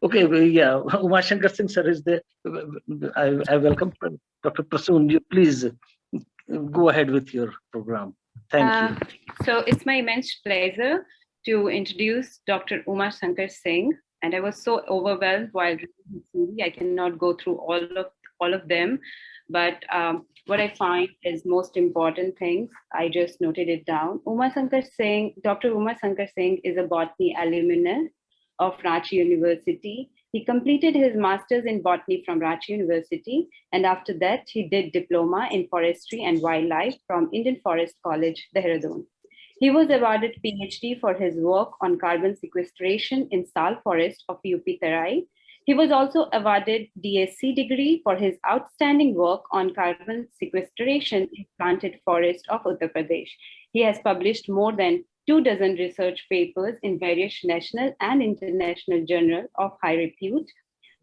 Okay, yeah, Uma Shankar Singh sir is there. I welcome Dr. Prasoon. You please go ahead with your program. Thank you. So it's my immense pleasure to introduce Dr. Uma Shankar Singh, and I was so overwhelmed while reading his CV. I cannot go through all of them, but what I find is most important things, I just noted it down. Dr. Uma Shankar Singh is a botany alumnus of Ranchi University. He completed his master's in botany from Ranchi University, and after that, he did diploma in forestry and wildlife from Indian Forest College, Dehradun. He was awarded PhD for his work on carbon sequestration in Sal Forest of UP Tarai. He was also awarded DSc degree for his outstanding work on carbon sequestration in planted forest of Uttar Pradesh. He has published more than 24 research papers in various national and international journals of high repute.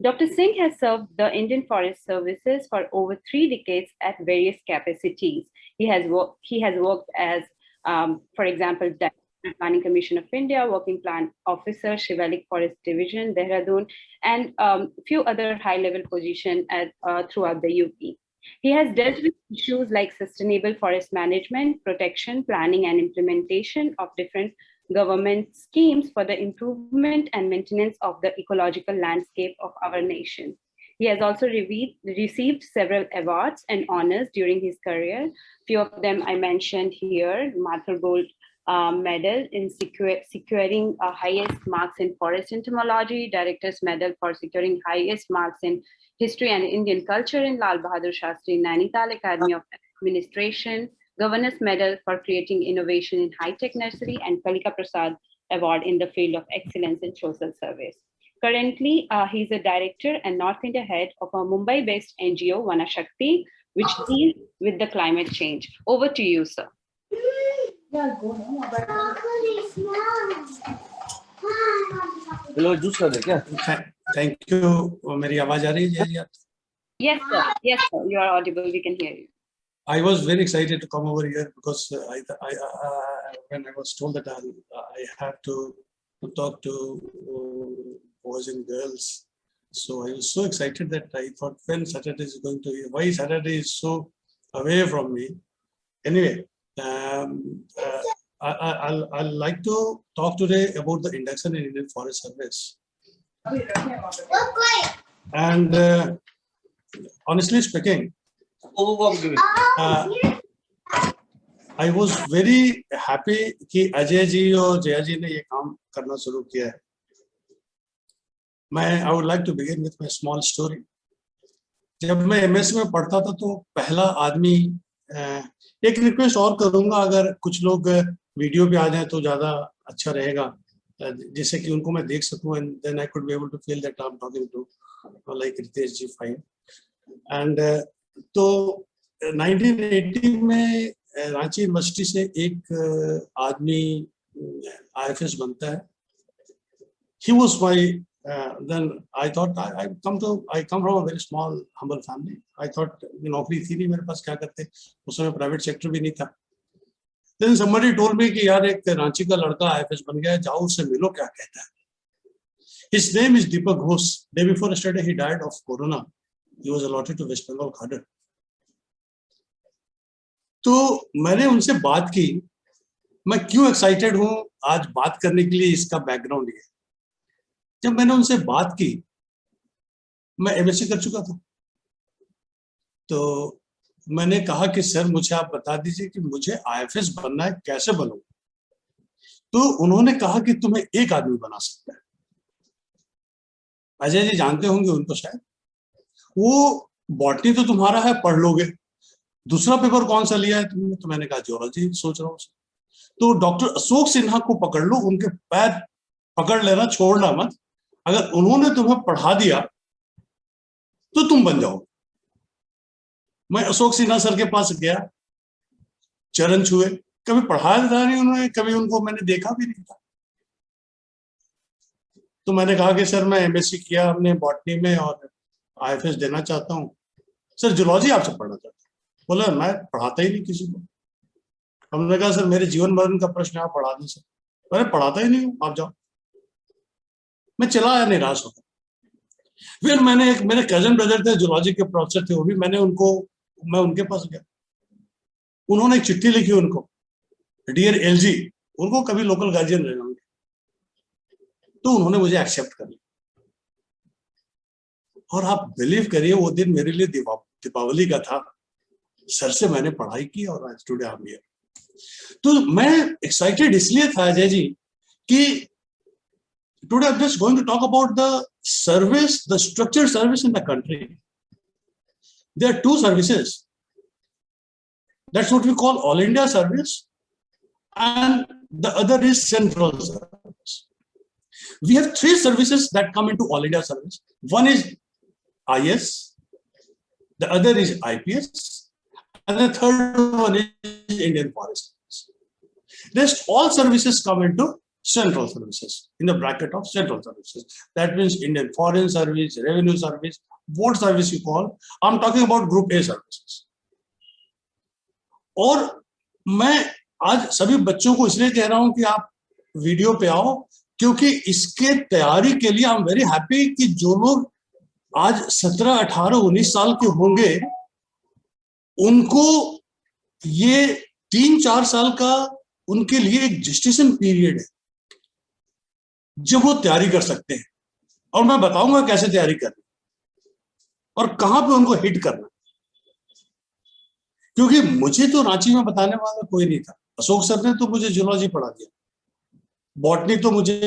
Dr. Singh has served the Indian Forest Services for over 3 decades at various capacities. He has worked as, for example, Planning Commission of India, Working Plan Officer, Shivalik Forest Division, Dehradun, and few other high-level positions throughout the UP. He has dealt with issues like sustainable forest management, protection, planning, and implementation of different government schemes for the improvement and maintenance of the ecological landscape of our nation. He has also received several awards and honors during his career. Few of them I mentioned here: Mathur Gold Medal in securing highest marks in forest entomology, Director's Medal for securing highest marks in history and Indian culture in Lal Bahadur Shastri Nainital Academy of Administration, Governor's Medal for creating innovation in high-tech nursery, and Kalika Prasad Award in the field of excellence in social service. Currently, he's a director and North India head of a Mumbai-based NGO, Vanashakti, which deals with the climate change. Over to you, sir. Hello juice कर दे क्या? Thank you. मेरी आवाज आ रही है? Yes sir, yes sir, you are audible, we can hear you. I was very excited to come over here because when I was told that I have to talk to boys and girls, so I was so excited that I thought, when Saturday is going to, why Saturday is so away from me. Anyway, I'd like to talk today about the induction in Indian Forest Service. And honestly speaking, I was very happy कि अजय जी और जया जी ने ये काम करना शुरू किया है. I would like to begin with my small story. जब मैं MS में पढ़ता था तो पहला आदमी, एक रिक्वेस्ट और करूंगा, अगर कुछ लोग वीडियो पे आ जाए तो ज़्यादा अच्छा रहेगा, जिससे कि उनको मैं देख सकूं, and then I could be able to feel that I'm talking to like Ritesh ji fine. And तो 1980 में रांची यूनिवर्सिटी से एक आदमी IFS बनता है. He was my then I thought I come from a very small humble family. I thought नौकरी थी नहीं मेरे पास, क्या करते, उस समय प्राइवेट सेक्टर भी नहीं था. Then somebody told me कि यार एक रांची का लड़का IFS बन गया है, जाओ उससे मिलो क्या कहता है. His name is Deepak Ghosh. Day before yesterday he died of corona. He was allotted to West Bengal cadre. तो मैंने उनसे बात की. मैं क्यों एक्साइटेड हूँ आज बात करने के लिए, इसका बैकग्राउंड ये. जब मैंने उनसे बात की, मैं MSc कर चुका था, तो मैंने कहा कि सर मुझे आप बता दीजिए कि मुझे IFS बनना है, कैसे बनूं. तो उन्होंने कहा कि तुम्हें एक आदमी बना सकता है. अजय जी जानते होंगे उनको शायद. वो बॉटनी तो तुम्हारा है, पढ़ लोगे. दूसरा पेपर कौन सा लिया है तुमने? तो मैंने कहा जियोलॉजी सोच रहा हूँ. तो डॉक्टर अशोक सिन्हा को पकड़ लो, उनके पैर पकड़ लेना, छोड़ना मत. अगर उन्होंने तुम्हें पढ़ा दिया तो तुम बन जाओ. मैं अशोक सिन्हा सर के पास गया, चरण छुए. कभी पढ़ाया था नहीं उन्होंने, कभी उनको मैंने देखा भी नहीं था. तो मैंने कहा कि सर मैं MSc किया हमने बॉटनी में और IFS देना चाहता हूँ. सर जियोलॉजी आपसे पढ़ना चाहता हूँ. बोला मैं पढ़ाता ही नहीं किसी को. हमने कहा सर मेरे जीवन मरण का प्रश्न आप पढ़ा दें. सर मैंने पढ़ाता ही नहीं हूँ, आप जाओ. मैं चला आया निराश होकर. फिर मैंने एक मेरे कजन ब्रदर थे, जूलॉजी के प्रोफेसर थे वो भी, मैं उनके पास गया, उन्होंने एक चिट्ठी लिखी उनको, डियर एलजी, उनको कभी लोकल गार्जियन रहे होंगे, तो उन्होंने मुझे एक्सेप्ट कर लिया। और आप बिलीव करिए वो दिन मेरे लिए दीपावली का था। सर से मैंने पढ़ाई की और आज टुडे आई एम हियर। तो मैं एक्साइटेड इसलिए था अजय जी कि today I'm just going to talk about the service, the structured service in the country. There are two services. That's what we call All India service, and the other is central service. We have three services that come into All India service. One is IS, the other is IPS, and the third one is Indian Forest Service. Rest all services come into central services, in the bracket of central services. That means Indian Foreign Service, Revenue Service, what service you call. I'm talking about Group A services. और मैं आज सभी बच्चों को इसलिए कह रहा हूं कि आप वीडियो पे आओ, क्योंकि इसके तैयारी के लिए आई एम वेरी हैप्पी कि जो लोग आज 17, 18, 19 साल के होंगे, उनको ये 3-4 साल का उनके लिए एक जेस्टेशन पीरियड है जब वो तैयारी कर सकते हैं। और मैं बताऊंगा कैसे तैयारी करनी और कहां पे उनको हिट करना, क्योंकि मुझे तो रांची में बताने वाला कोई नहीं था। अशोक सर ने तो मुझे जूलॉजी पढ़ा दिया, बॉटनी तो मुझे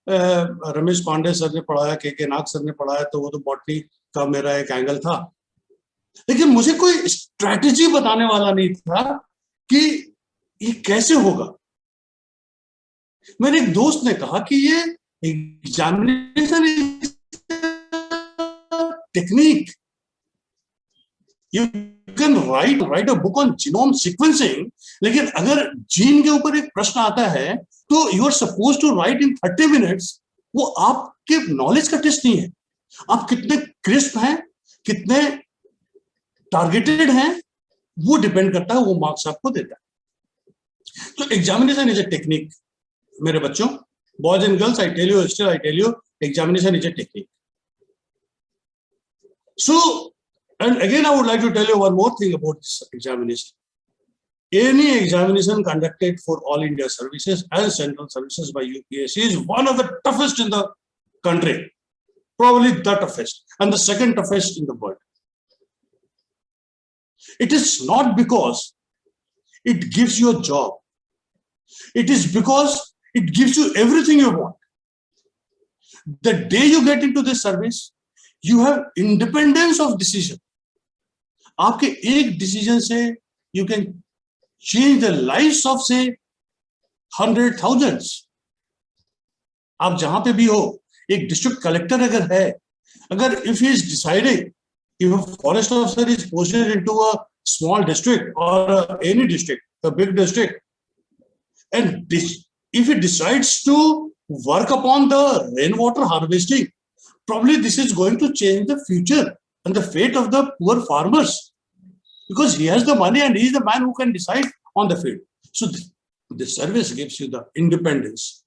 रमेश पांडे सर ने पढ़ाया, के नाग सर ने पढ़ाया, तो वो तो बॉटनी का मेरा एक एंगल था। लेकिन मुझे कोई स्ट्रैटेजी बताने वाला नहीं था कि ये कैसे होगा। मेरे एक दोस्त ने कहा कि ये examination technique, you can write a book on genome sequencing, लेकिन अगर जीन के ऊपर एक प्रश्न आता है तो you are suppose to write in 30 minutes. वो आपके नॉलेज का टेस्ट नहीं है, आप कितने क्रिस्प हैं, कितने टारगेटेड हैं, वो डिपेंड करता है, वो मार्क्स आपको देता है। तो एग्जामिनेशन इज ए टेक्निक मेरे बच्चों, boys and girls, I tell you, examination is a technique. So, and again, I would like to tell you one more thing about this examination. Any examination conducted for All India services and central services by UPSC is one of the toughest in the country, probably the toughest, and the second toughest in the world. It is not because it gives you a job. It is because it gives you everything you want. The day you get into this service, you have independence of decision. आपके एक decision से you can change the lives of say 100,000. आप जहां पे भी हो, एक district collector अगर है, अगर if he is deciding, if a forest officer is posted into a small district or any district, a big district, and if he decides to work upon the rainwater harvesting, probably this is going to change the future and the fate of the poor farmers, because he has the money and he is the man who can decide on the field. So this service gives you the independence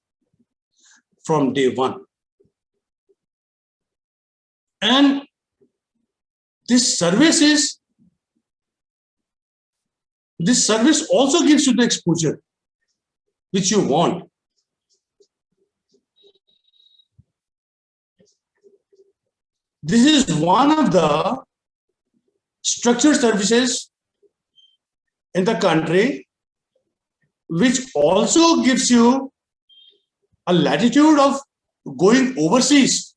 from day one. And this service also gives you the exposure which you want. This is one of the structured services in the country which also gives you a latitude of going overseas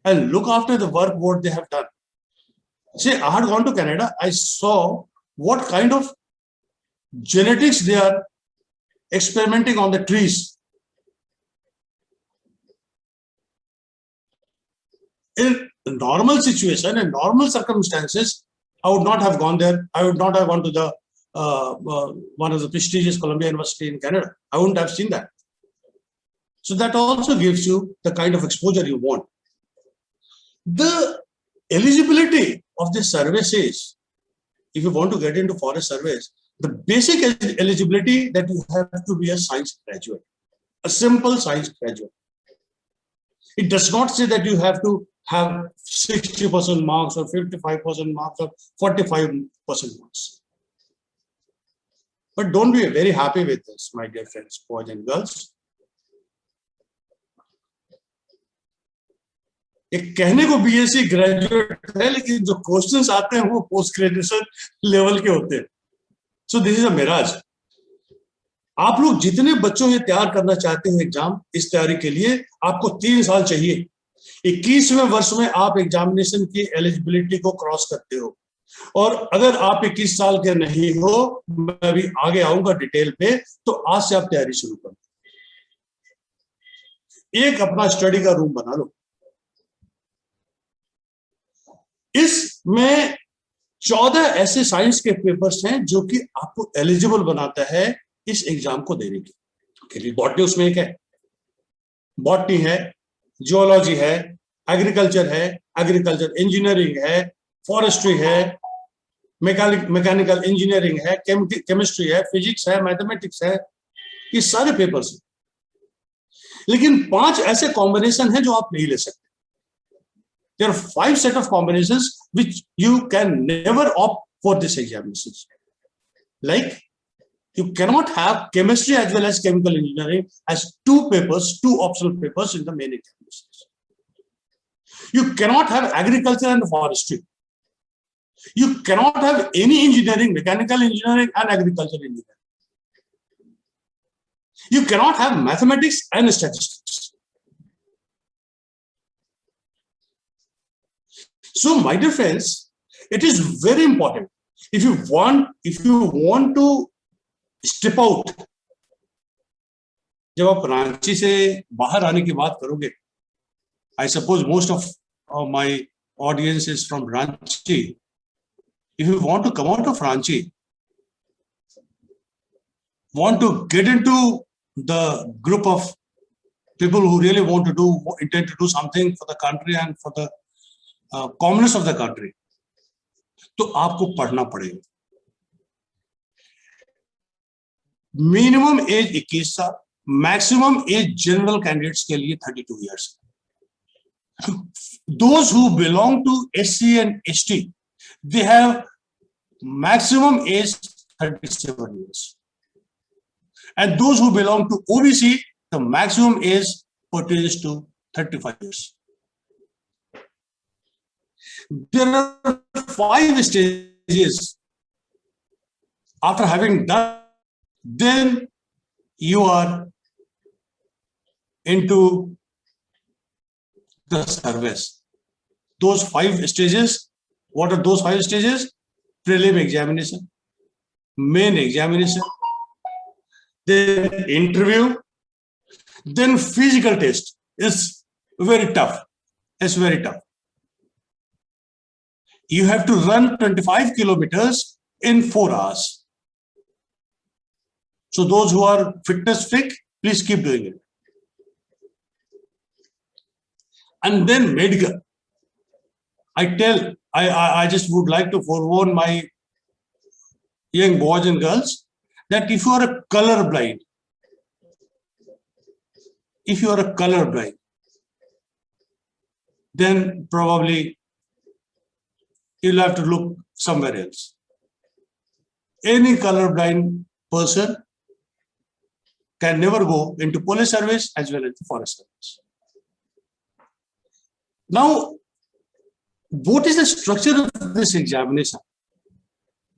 and look after the work what they have done. Say, I had gone to Canada, I saw what kind of genetics they are experimenting on the trees. In a normal situation, in normal circumstances, I would not have gone there. I would not have gone to the one of the prestigious Columbia University in Canada. I wouldn't have seen that. So that also gives you the kind of exposure you want. The eligibility of this service is, if you want to get into forest service, the basic eligibility that you have to be a science graduate, a simple science graduate. It does not say that you have to have 60% marks or 55% marks or 45% marks. But don't be very happy with this, my dear friends, boys and girls. एक कहने को BSc graduate है, लेकिन जो questions आते हैं वो post graduation level के होते हैं. So this is a mirage. आप लोग जितने बच्चों ये तैयार करना चाहते हैं एग्जाम, इस तैयारी के लिए आपको 3 साल चाहिए. 21वें वर्ष में आप एग्जामिनेशन की एलिजिबिलिटी को क्रॉस करते हो. और अगर आप 21 साल के नहीं हो, मैं अभी आगे आऊंगा डिटेल पे, तो आज से आप तैयारी शुरू करो. एक अपना स्टडी का रूम बना लो. इसमें 14 ऐसे साइंस के पेपर्स हैं जो कि आपको एलिजिबल बनाता है इस एग्जाम को देने की. बॉटनी उसमें एक है, बॉटनी है, जियोलॉजी है, एग्रीकल्चर है, एग्रीकल्चर इंजीनियरिंग है, फॉरेस्ट्री है, मैकेनिकल इंजीनियरिंग है, केमिस्ट्री है, फिजिक्स है, मैथमेटिक्स है. ये सारे पेपर्स हैं. लेकिन 5 ऐसे कॉम्बिनेशन हैं जो आप नहीं ले सकते. There are 5 set of combinations which you can never opt for this examinations. Like, you cannot have chemistry as well as chemical engineering as 2 papers, 2 optional papers in the main examinations. You cannot have agriculture and forestry. You cannot have any engineering, mechanical engineering and agriculture engineering. You cannot have mathematics and statistics. So, my dear friends, it is very important. If you want to step out, जब आप रांची से बाहर आने की बात करोगे, I suppose most of my audience is from Ranchi. If you want to come out of Ranchi, want to get into the group of people who really intend to do something for the country and for the commonness of the country, तो आपको पढ़ना पड़ेगा. Minimum age 21 साल, maximum age general candidates के लिए 32 years. Those who belong to SC and ST, they have maximum age 37 years. And those who belong to OBC, the maximum age pertains to 35 years. There are 5 stages. After having done, then you are into the service. Those 5 stages, what are those 5 stages? Prelim examination, main examination, then interview, then physical test. It's very tough. It's very tough. You have to run 25 kilometers in 4 hours. So those who are fitness freak, please keep doing it. And then medical. I just would like to forewarn my young boys and girls that if you are a colorblind, then probably you'll have to look somewhere else. Any colorblind person can never go into police service as well as the forest service. Now, what is the structure of this examination?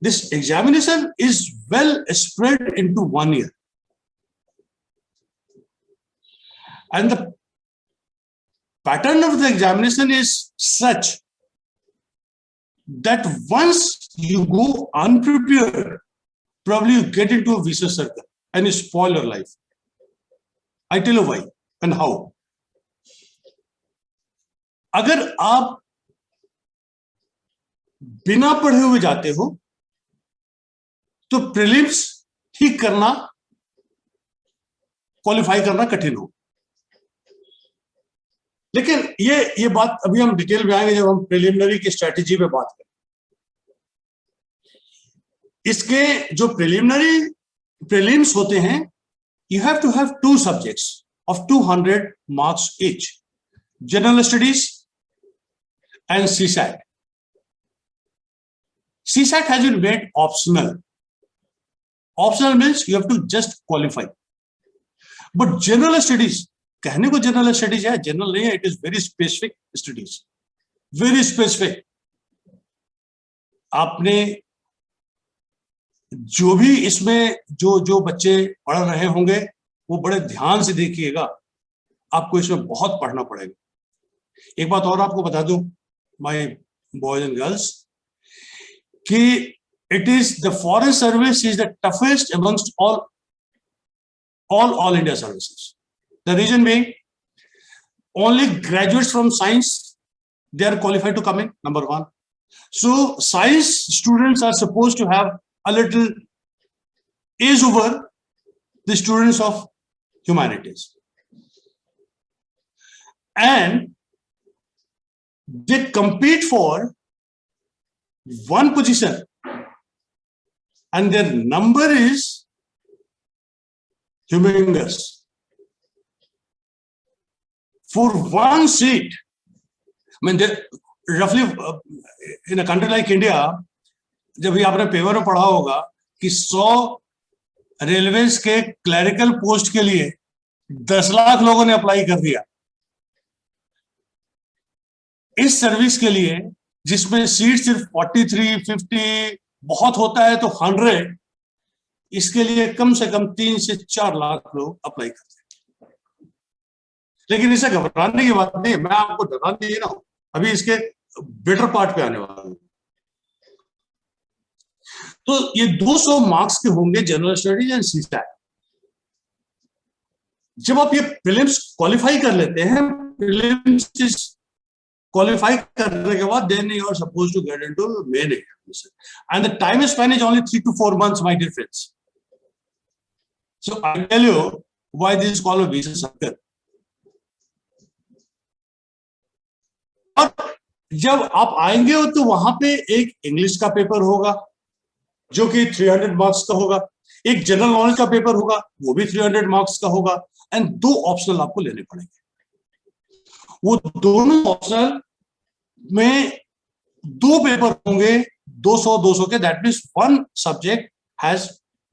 This examination is well spread into 1 year. And the pattern of the examination is such that once you go unprepared, probably you get into a vicious circle and you spoil your life. I tell you why and how. अगर आप बिना पढ़े हुए जाते हो तो prelims ही करना, qualify करना कठिन हो. लेकिन ये बात अभी हम डिटेल में आएंगे जब हम प्रिलिमिनरी की स्ट्रेटेजी पे बात करें. इसके जो प्रीलिम्स होते हैं, you have to have 2 subjects of 200 marks each. General studies and CSAT. CSAT has been made optional. Optional means you have to just qualify. But general studies, कहने को general studies है, general नहीं है, it is very specific studies. Very specific. आपने जो भी इसमें जो बच्चे पढ़ रहे होंगे वो बड़े ध्यान से देखिएगा, आपको इसमें बहुत पढ़ना पड़ेगा। एक बात और आपको बता दूं, माय बॉयज एंड गर्ल्स, कि it is the foreign service is the toughest amongst all India services. The reason being, only graduates from science, they are qualified to come in, number one. So science students are supposed to have a little edge over the students of humanities, and they compete for one position, and their number is humongous. For one seat, I mean, roughly in a country like India, जब भी आपने paper में पढ़ा होगा कि 100 railways के clerical post के लिए 10 लाख लोगों ने अप्लाई कर दिया। इस सर्विस के लिए जिसमें सीट सिर्फ 43, 50 बहुत होता है तो 100, इसके लिए कम से कम 3 से 4 लाख लोग अप्लाई करते हैं। लेकिन इसे घबराने की बात नहीं है, मैं आपको डरा नहीं रहा हूं, अभी इसके बेटर पार्ट पे आने वाला हूं। तो ये 200 मार्क्स के होंगे जनरल स्टडीज एंड सीसैट। जब आप ये प्रीलिम्स क्वालिफाई कर लेते हैं, प्रीलिम्स क्वालिफाई करने के बाद then you are supposed to get into main examination, and the time span is only 3 to 4 months, my dear friends. So I tell you why this is called a visa circle. और जब आप आएंगे हो तो वहां पे एक English का पेपर होगा जो कि 300 मार्क्स का होगा, एक जनरल नॉलेज का पेपर होगा वो भी 300 मार्क्स का होगा, एंड 2 ऑप्शनल आपको लेने पड़ेंगे। वो दोनों ऑप्शनल में 2 पेपर होंगे 200 के, that means 1 subject has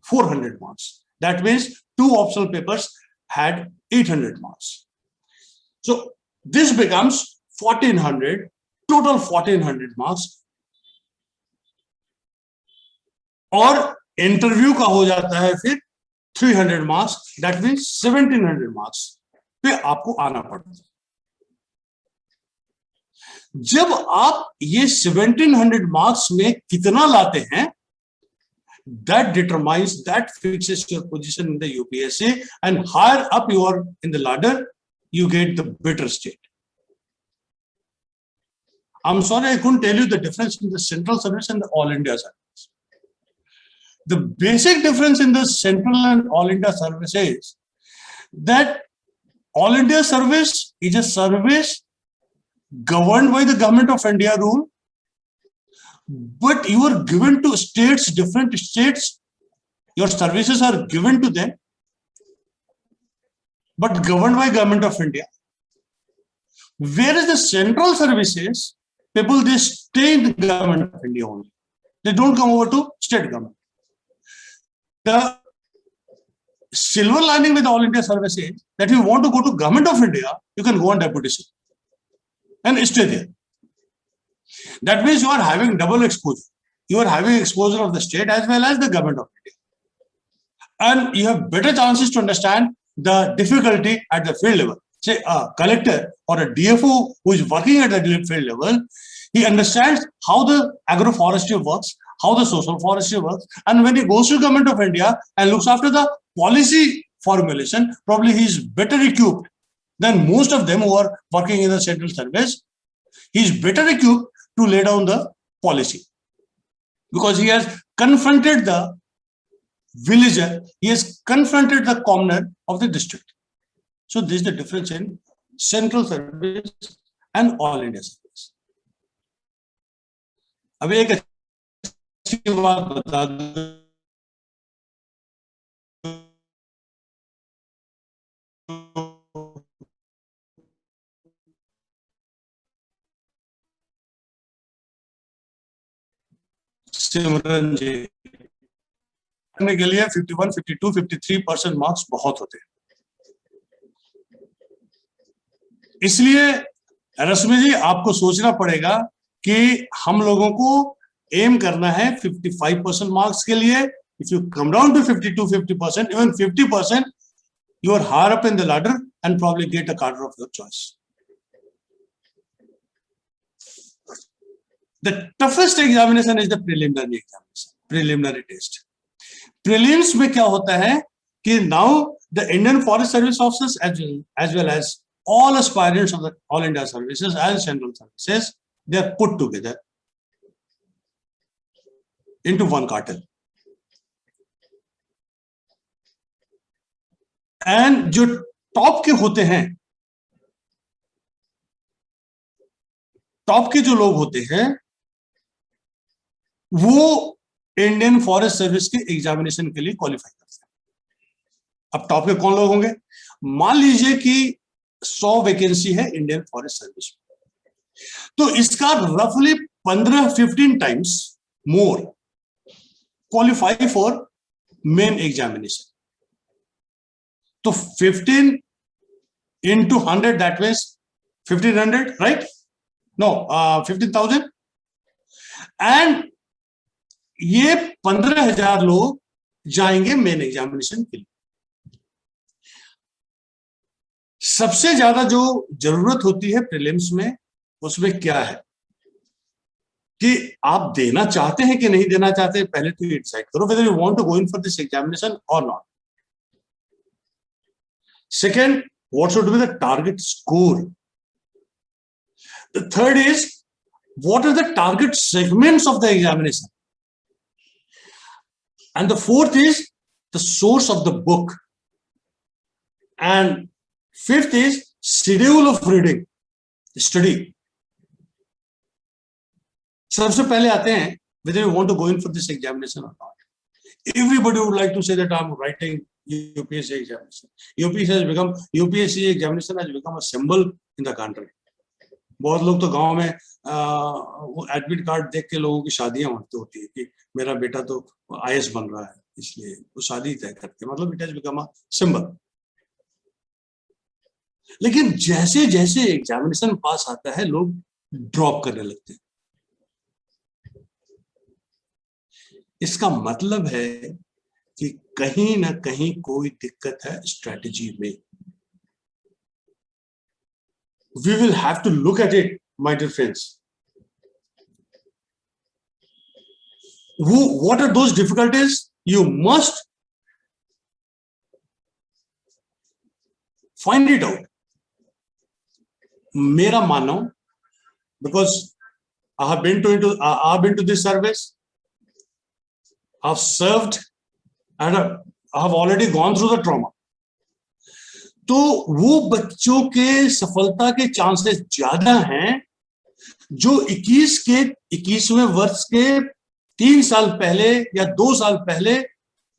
400 marks, that means 2 optional papers had 800 marks. So this becomes 1400, total 1400 marks, और इंटरव्यू का हो जाता है फिर 300 मार्क्स, दैट मीन्स 1700 मार्क्स पे आपको आना पड़ता है। जब आप ये 1700 मार्क्स में कितना लाते हैं, that determines, that fixes your position in the UPSC, and higher up you are in the ladder, you get the better state. I'm sorry I couldn't tell you the difference in the central service and the all India service. The basic difference in the central and all India service is that all India service is a service governed by the government of India rule, but you are given to states, different states, your services are given to them, but governed by government of India. Whereas the central services, people, they stay in the government of India only. They don't come over to state government. The silver lining with all India service is that if you want to go to government of India, you can go on deputation and stay there. That means you are having double exposure. You are having exposure of the state as well as the government of India. And you have better chances to understand the difficulty at the field level. Say a collector or a DFO who is working at the field level, he understands how the agroforestry works, how the social forestry works, and when he goes to government of India and looks after the policy formulation, probably he is better equipped than most of them who are working in the central service. He is better equipped to lay down the policy because he has confronted the villager, he has confronted the commoner of the district. So this is the difference in central service and all India service. अभी एक अच्छी बात बता दूं, सिमरन जी करने के लिए 51, 52, 53% marks बहुत होते हैं। इसलिए रश्मि जी आपको सोचना पड़ेगा कि हम लोगों को एम करना है 55% मार्क्स के लिए। If you come down to 52, 50%, even 50%, you are higher up in the ladder and probably get a cadre of your choice. The toughest examination is the preliminary examination, preliminary test. Prelims में क्या होता है कि now the Indian Forest Service officers as well as all aspirants of the All India services and central services, they are put together into one cartel. And जो top के होते हैं, top के जो लोग होते हैं वो इंडियन फॉरेस्ट सर्विस के एग्जामिनेशन के लिए क्वालिफाई करते हैं। अब टॉप के कौन लोग होंगे? मान लीजिए कि 100 वैकेंसी है इंडियन फॉरेस्ट सर्विस में, तो इसका रफली 15 times more qualify for main examination. तो 15 into 100, that means 1500, right? No, 15,000. And ये 15,000 लोग जाएंगे मेन एग्जामिनेशन के लिए। सबसे ज्यादा जो जरूरत होती है प्रीलिम्स में, उसमें क्या है कि आप देना चाहते हैं कि नहीं देना चाहते, पहले तो ये डिसाइड करो whether you want to go in for this examination or not. Second, what should be the target score? The third is, what are the target segments of the examination? And the fourth is the source of the book. And fifth is schedule of reading, study. सबसे पहले आते हैं whether you want to go in for this examination or not. Everybody would like to say that I'm writing UPSC examination. UPSC examination has become a symbol in the country. बहुत लोग तो गांव में वो एडमिट कार्ड देख के लोगों की शादियां होती है कि मेरा बेटा तो IAS बन रहा है, इसलिए वो शादी तय करते हैं। मतलब it has become a symbol. लेकिन जैसे जैसे एग्जामिनेशन पास आता है लोग ड्रॉप करने लगते हैं। इसका मतलब है कि कहीं ना कहीं कोई दिक्कत है स्ट्रेटजी में। We will have to look at it, my dear friends. What are those difficulties? You must find it out. मेरा मानो, because I have been to this service. I've served and I have already gone through the trauma. तो वो बच्चों के सफलता के chances ज्यादा हैं जो 21वें वर्ष के 3 साल पहले या 2 साल पहले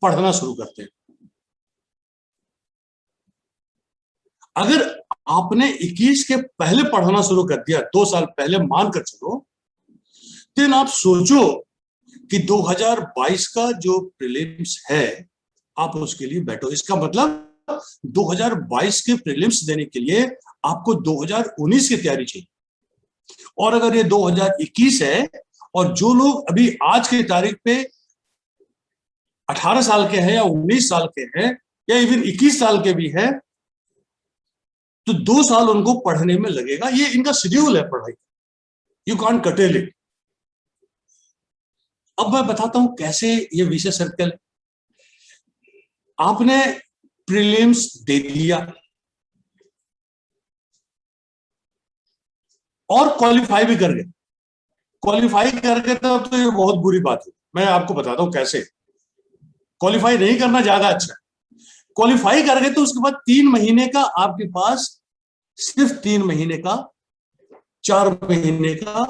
पढ़ना शुरू करते हैं। अगर आपने 21 के पहले पढ़ना शुरू कर दिया, 2 साल पहले मानकर चलो, तो आप सोचो कि 2022 का जो प्रीलिम्स है आप उसके लिए बैठो। इसका मतलब 2022 के प्रीलिम्स देने के लिए आपको 2019 की तैयारी चाहिए। और अगर ये 2021 है और जो लोग अभी आज की तारीख पे 18 साल के हैं या 19 साल के हैं या इवन 21 साल के भी हैं, तो 2 साल उनको पढ़ने में लगेगा। ये इनका शेड्यूल है पढ़ाई, यू कांट कटेल इट। अब मैं बताता हूं कैसे ये विषय सर्कल। आपने प्रीलिम्स दे दिया और क्वालिफाई भी कर गए। क्वालिफाई कर गए तब तो ये बहुत बुरी बात है। मैं आपको बताता हूं कैसे। क्वालिफाई नहीं करना ज्यादा अच्छा है। क्वालिफाई कर गए तो उसके बाद 3 महीने का आपके पास, सिर्फ 3 महीने का, 4 महीने का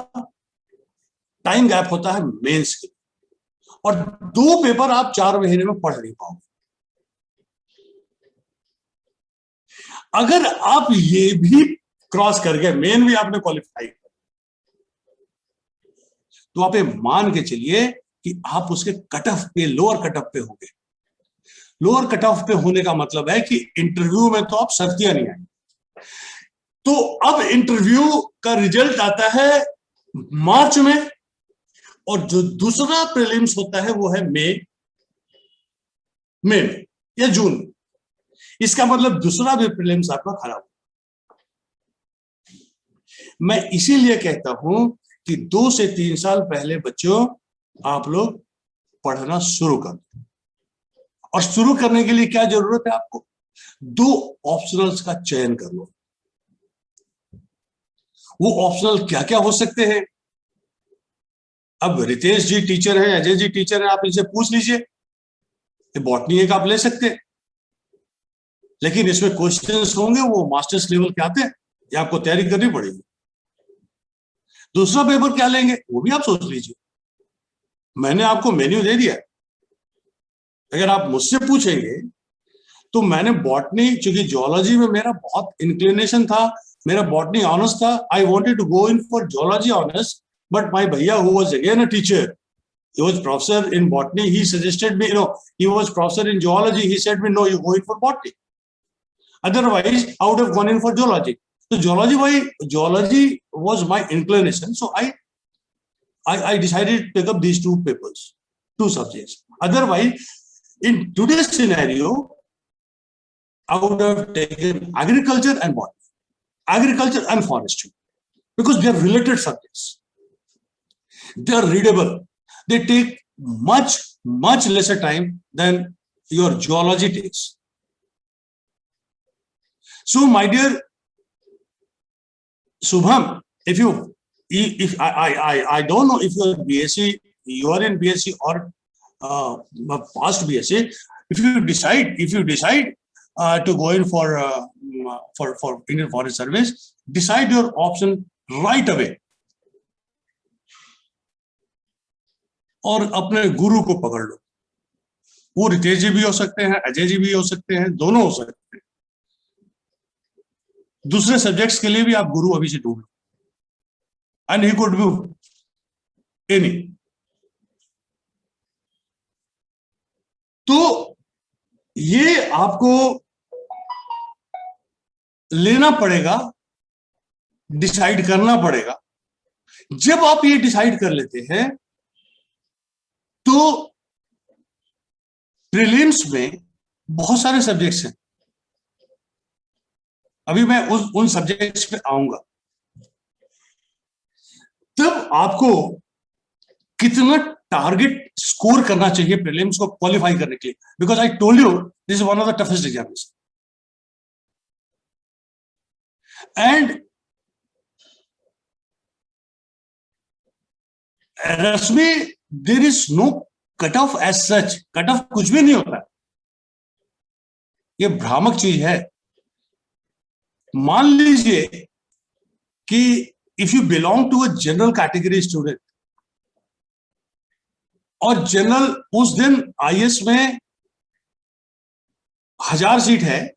टाइम गैप होता है मेंस के, और 2 पेपर आप 4 महीने में पढ़ नहीं पाओगे। अगर आप ये भी क्रॉस कर गए, मेन भी आपने क्वालिफाई कर, तो आप ये मान के चलिए कि आप उसके कट ऑफ पे, लोअर कट ऑफ पे होंगे। लोअर कट ऑफ पे होने का मतलब है कि इंटरव्यू में तो आप सर्दियां नहीं आएंगे। तो अब इंटरव्यू का रिजल्ट आता है मार्च में, और जो दूसरा प्रीलिम्स होता है वो है मई में या जून में। इसका मतलब दूसरा भी प्रीलिम्स आपका खराब हो। मैं इसीलिए कहता हूं कि 2 से 3 साल पहले बच्चों आप लोग पढ़ना शुरू कर दो। और शुरू करने के लिए क्या जरूरत है आपको? 2 ऑप्शनल्स का चयन कर लो। वो ऑप्शनल क्या क्या हो सकते हैं? अब रितेश जी टीचर हैं, अजय जी टीचर हैं, आप इनसे पूछ लीजिए। बॉटनी एक आप ले सकते हैं, लेकिन इसमें क्वेश्चंस होंगे वो मास्टर्स लेवल के आते हैं, या आपको तैयारी करनी पड़ेगी। दूसरा पेपर क्या लेंगे वो भी आप सोच लीजिए। मैंने आपको मेन्यू दे दिया। अगर आप मुझसे पूछेंगे तो मैंने बॉटनी, चूंकि जियोलॉजी में मेरा बहुत इंक्लिनेशन था, मेरा बॉटनी ऑनर्स था, I wanted to go in for geology honours, but my भैया who was again a teacher, he was professor in botany, he suggested me, he was professor in zoology, he said me, no, you go in for botany. Otherwise I would have gone in for zoology. So zoology was my inclination, so I decided to pick up these 2 papers, 2 subjects. Otherwise, in today's scenario, I would have taken agriculture and botany, agriculture and forestry, because they are related subjects. They are readable. They take much lesser time than your geology takes. So, my dear Subham, if I don't know if you are BSc, you are in BSc or past BSc. If you decide to go in for Indian Forest Service, decide your option right away. और अपने गुरु को पकड़ लो। वो रितेश जी भी हो सकते हैं, अजय जी भी हो सकते हैं, दोनों हो सकते हैं। दूसरे सब्जेक्ट्स के लिए भी आप गुरु अभी से ढूंढ लो, and he could be any. तो ये आपको लेना पड़ेगा, डिसाइड करना पड़ेगा। जब आप ये डिसाइड कर लेते हैं तो प्रीलिम्स में बहुत सारे सब्जेक्ट्स हैं। अभी मैं उन सब्जेक्ट्स पे आऊंगा। तब आपको कितना टारगेट स्कोर करना चाहिए प्रीलिम्स को क्वालिफाई करने के लिए, because I told you this is one of the toughest examination. And Rashmi, there is no cut off as such. Cut off कुछ भी नहीं होता, ये भ्रामक चीज है। मान लीजिए कि if you belong to a general category student, और जनरल उस दिन आईएएस में 1000 सीट है,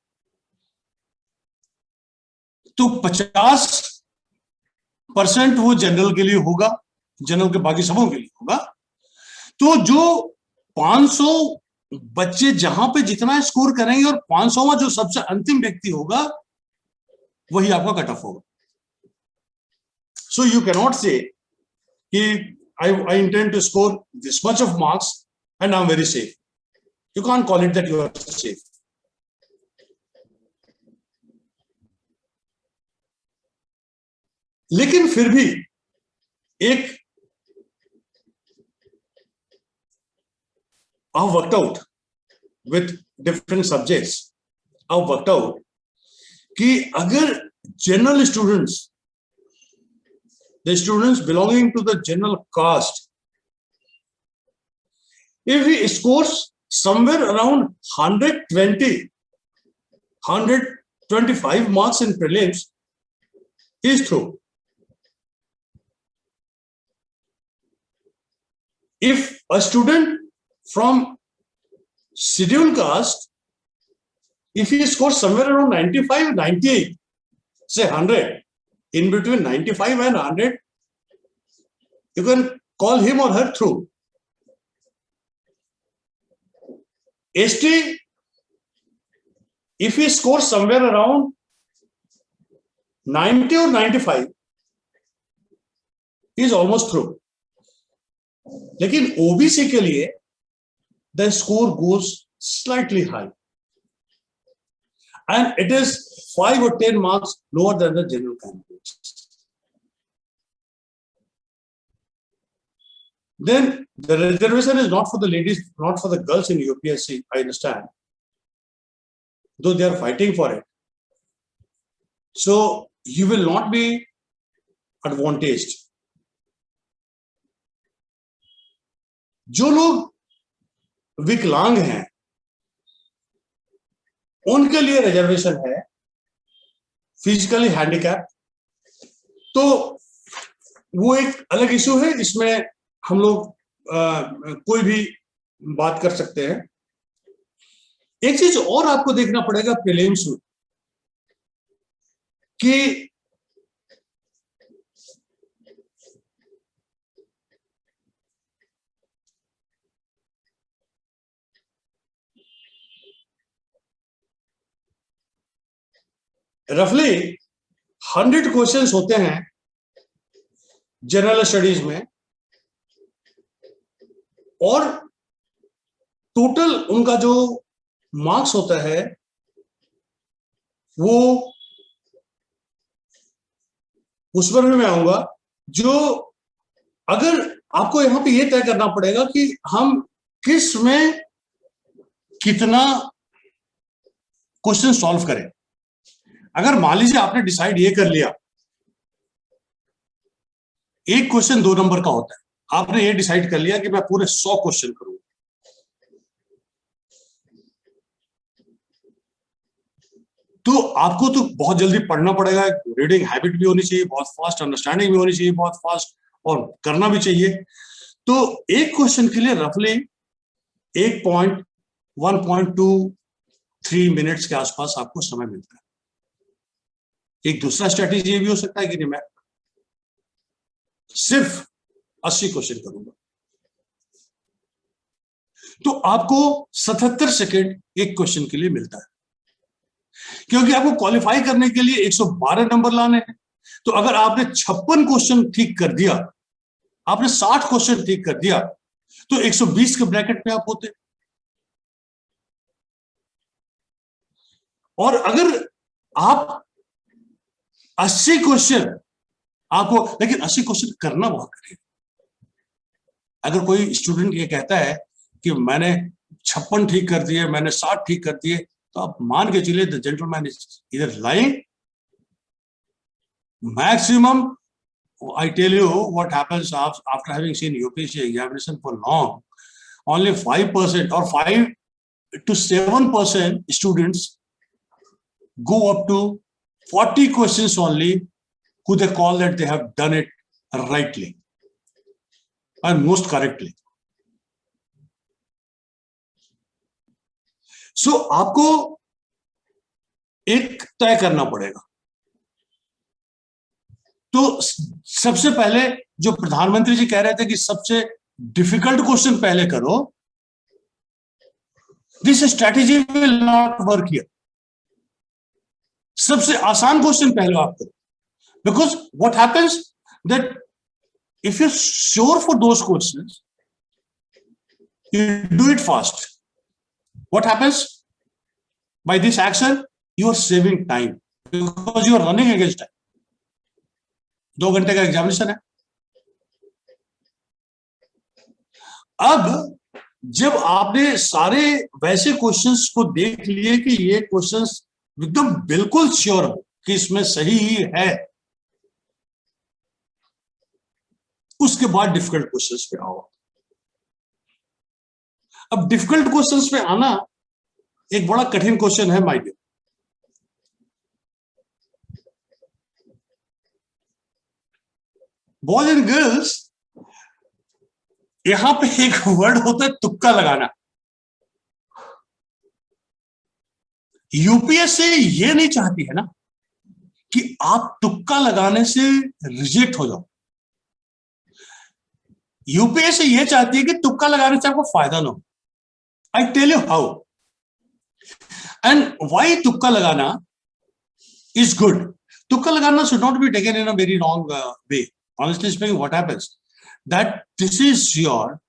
तो 50% वो जनरल के लिए होगा, जनरल के बाकी सबों के लिए होगा। तो जो 500 बच्चे जहां पे जितना स्कोर करेंगे और 500वां जो सबसे अंतिम व्यक्ति होगा वही आपका कट ऑफ होगा। सो यू कैन नॉट से कि I intend to score this much of marks and I'm very safe. You can't call it that you are safe. लेकिन फिर भी एक I've worked out with different subjects. I've worked out कि अगर general students, the students belonging to the general caste, if he scores somewhere around 125 marks in prelims, he is through. If a student from scheduled caste, if he scores somewhere around 95, 98, say 100, in between 95 and 100, you can call him or her through. ST, if he scores somewhere around 90 or 95, he is almost through. लेकिन OBC के लिए the score goes slightly high, and it is 5 or 10 marks lower than the general candidates. Then the reservation is not for the ladies, not for the girls in UPSC, I understand, though they are fighting for it. So you will not be advantaged. जो लोग विकलांग हैं उनके लिए reservation है, physically handicap, तो वो एक अलग इशू है, इसमें हम लोग कोई भी बात कर सकते हैं। एक चीज और आपको देखना पड़ेगा प्रीलिम्स में कि रफली 100 क्वेश्चंस होते हैं जनरल स्टडीज में, और टोटल उनका जो मार्क्स होता है वो, उस पर भी मैं आऊंगा। जो अगर आपको यहां पे ये तय करना पड़ेगा कि हम किस में कितना क्वेश्चन सॉल्व करें। अगर मान लीजिए आपने डिसाइड ये कर लिया, एक क्वेश्चन 2 नंबर का होता है, आपने ये डिसाइड कर लिया कि मैं पूरे 100 क्वेश्चन करूंगा, तो आपको तो बहुत जल्दी पढ़ना पड़ेगा, रीडिंग हैबिट भी होनी चाहिए, बहुत फास्ट अंडरस्टैंडिंग भी होनी चाहिए, बहुत फास्ट, और करना भी चाहिए। तो एक क्वेश्चन के लिए रफली 1.23 मिनट्स के आसपास आपको समय मिलता है। एक दूसरा स्ट्रेटेजी ये भी हो सकता है कि नहीं, मैं सिर्फ 80 क्वेश्चन करूंगा, तो आपको 77 सेकेंड एक क्वेश्चन के लिए मिलता है, क्योंकि आपको क्वालिफाई करने के लिए 112 नंबर लाने हैं। तो अगर आपने 56 क्वेश्चन ठीक कर दिया, आपने 60 क्वेश्चन ठीक कर दिया, तो 120 के ब्रैकेट में आप होते। और अगर आप 80 क्वेश्चन आपको, लेकिन 80 क्वेश्चन करना बहुत कठिन। अगर कोई स्टूडेंट ये कहता है कि मैंने 56 ठीक कर दिए, मैंने 60 ठीक कर दिए, तो आप मान के चलिए द जेंटलमैन इज इधर lying. Maximum, I tell you what happens after having seen UPSC examination for long, only 5% or 5 to 7% students go up to 40 questions only, who they call that they have done it rightly and most correctly. So आपको एक तय करना पड़ेगा। तो सबसे पहले जो प्रधानमंत्री जी कह रहे थे कि सबसे डिफिकल्ट क्वेश्चन पहले करो, this strategy will not work here. सबसे आसान क्वेश्चन पहले आप करो, because what happens that if you sure for those questions, you do it fast. What happens? By this action, you are saving time because you are running against time. 2 घंटे का examination है। अब जब आपने सारे वैसे क्वेश्चंस को देख लिए कि ये क्वेश्चंस एकदम बिल्कुल श्योर हो कि इसमें सही ही है, उसके बाद डिफिकल्ट क्वेश्चंस पे आओ। अब डिफिकल्ट क्वेश्चंस पे आना एक बड़ा कठिन क्वेश्चन है my dear. Boys and girls, यहां पे एक वर्ड होता है तुक्का लगाना। यूपीएससी ये नहीं चाहती है ना कि आप तुक्का लगाने से रिजेक्ट हो जाओ। यूपीएससी ये चाहती है कि तुक्का लगाने से आपको फायदा ना हो। I tell you how. And why तुक्का लगाना is good. तुक्का लगाना should not be taken in a very wrong way. Honestly speaking, what happens that this is your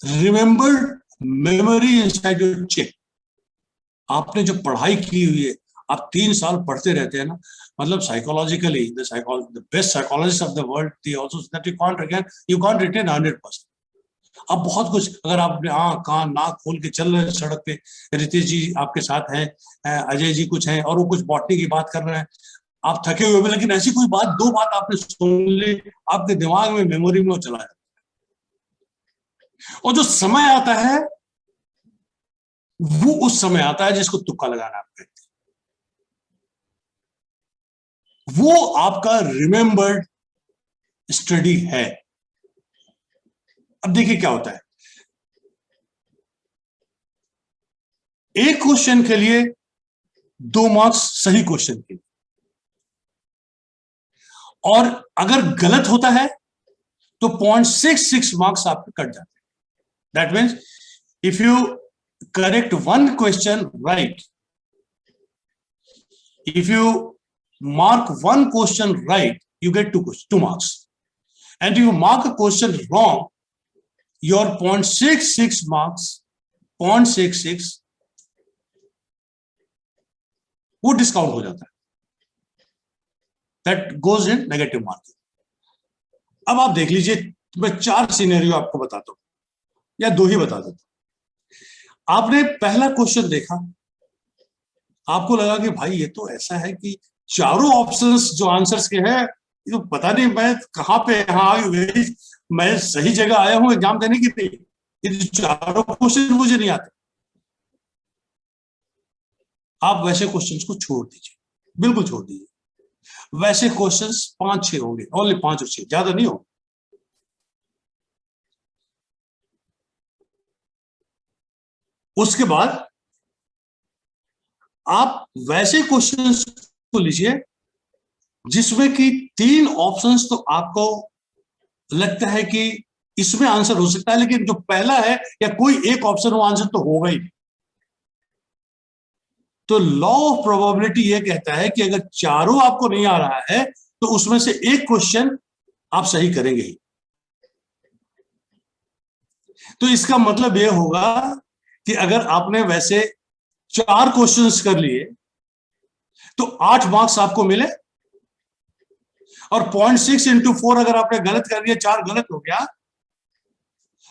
remembered memory inside your chip. आपने जो पढ़ाई की हुई है, आप 3 साल पढ़ते रहते हैं ना, मतलब psychologically the best psychologists of the world they also say that you can't retain 100%. अब बहुत कुछ, अगर आपने आँख कान नाक खोल के चल रहे हैं सड़क पे, रितेश जी आपके साथ हैं, अजय जी कुछ हैं, और वो कुछ बॉटनी की बात कर रहे हैं, आप थके हुए, लेकिन ऐसी कोई बात 2 बात आपने सुन ली, आपके दिमाग में मेमोरी में वो चला जाता है। और जो समय आता है वो उस समय आता है जिसको तुक्का लगाना आप कहते हैं, वो आपका रिमेंबर्ड स्टडी है। अब देखिए क्या होता है, एक क्वेश्चन के लिए 2 मार्क्स सही क्वेश्चन के लिए, और अगर गलत होता है तो 0.66 मार्क्स आपके कट जाते हैं। That means if you correct 1 question right, if you mark 1 question right, you get 2 marks, and if you mark a question wrong, your 0.66 marks, 0.66 वो डिस्काउंट हो जाता है, that goes in negative marking. अब आप देख लीजिए, मैं 4 सिनेरियो आपको बताता हूं, या 2 ही बता देता हूं। आपने पहला क्वेश्चन देखा, आपको लगा कि भाई ये तो ऐसा है कि चारों ऑप्शंस जो आंसर्स के हैं, ये तो पता नहीं मैं कहां पे यहाँ गई, मैं सही जगह आया हूं एग्जाम देने की नहीं, ये चारों क्वेश्चन मुझे नहीं आते। आप वैसे क्वेश्चंस को छोड़ दीजिए, बिल्कुल छोड़ दीजिए। वैसे क्वेश्चंस 5-6 होंगे, ओनली 5 और 6, ज्यादा नहीं होंगे। उसके बाद आप वैसे क्वेश्चंस को लीजिए जिसमें कि 3 ऑप्शंस तो आपको लगता है कि इसमें आंसर हो सकता है, लेकिन जो पहला है या कोई एक ऑप्शन वो आंसर तो होगा ही। तो लॉ ऑफ प्रोबेबिलिटी ये कहता है कि अगर चारों आपको नहीं आ रहा है तो उसमें से एक क्वेश्चन आप सही करेंगे ही। तो इसका मतलब यह होगा कि अगर आपने वैसे 4 क्वेश्चंस कर लिए तो 8 मार्क्स आपको मिले, और 0.6 into 4 अगर आपने गलत कर दिया, 4 गलत हो गया,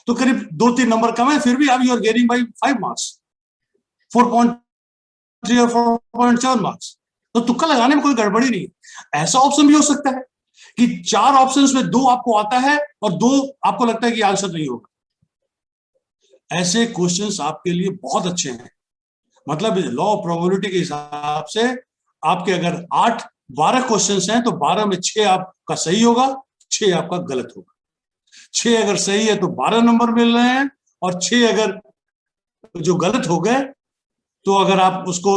तो करीब 2-3 नंबर कम है, फिर भी आप you are gaining by 5 marks, 4.3 और 4.7 मार्क्स। तो तुक्का लगाने में कोई गड़बड़ी नहीं है। ऐसा ऑप्शन भी हो सकता है कि 4 ऑप्शंस में 2 आपको आता है और 2 आपको लगता है कि आंसर नहीं होगा। ऐसे क्वेश्चंस आपके लिए बहुत अच्छे हैं। मतलब लॉ ऑफ प्रोबेबिलिटी के हिसाब से आपके अगर 8-12 क्वेश्चंस हैं तो 12 में 6 आपका सही होगा, 6 आपका गलत होगा। 6 अगर सही है तो 12 नंबर मिल रहे हैं, और 6 अगर जो गलत हो गए तो अगर आप उसको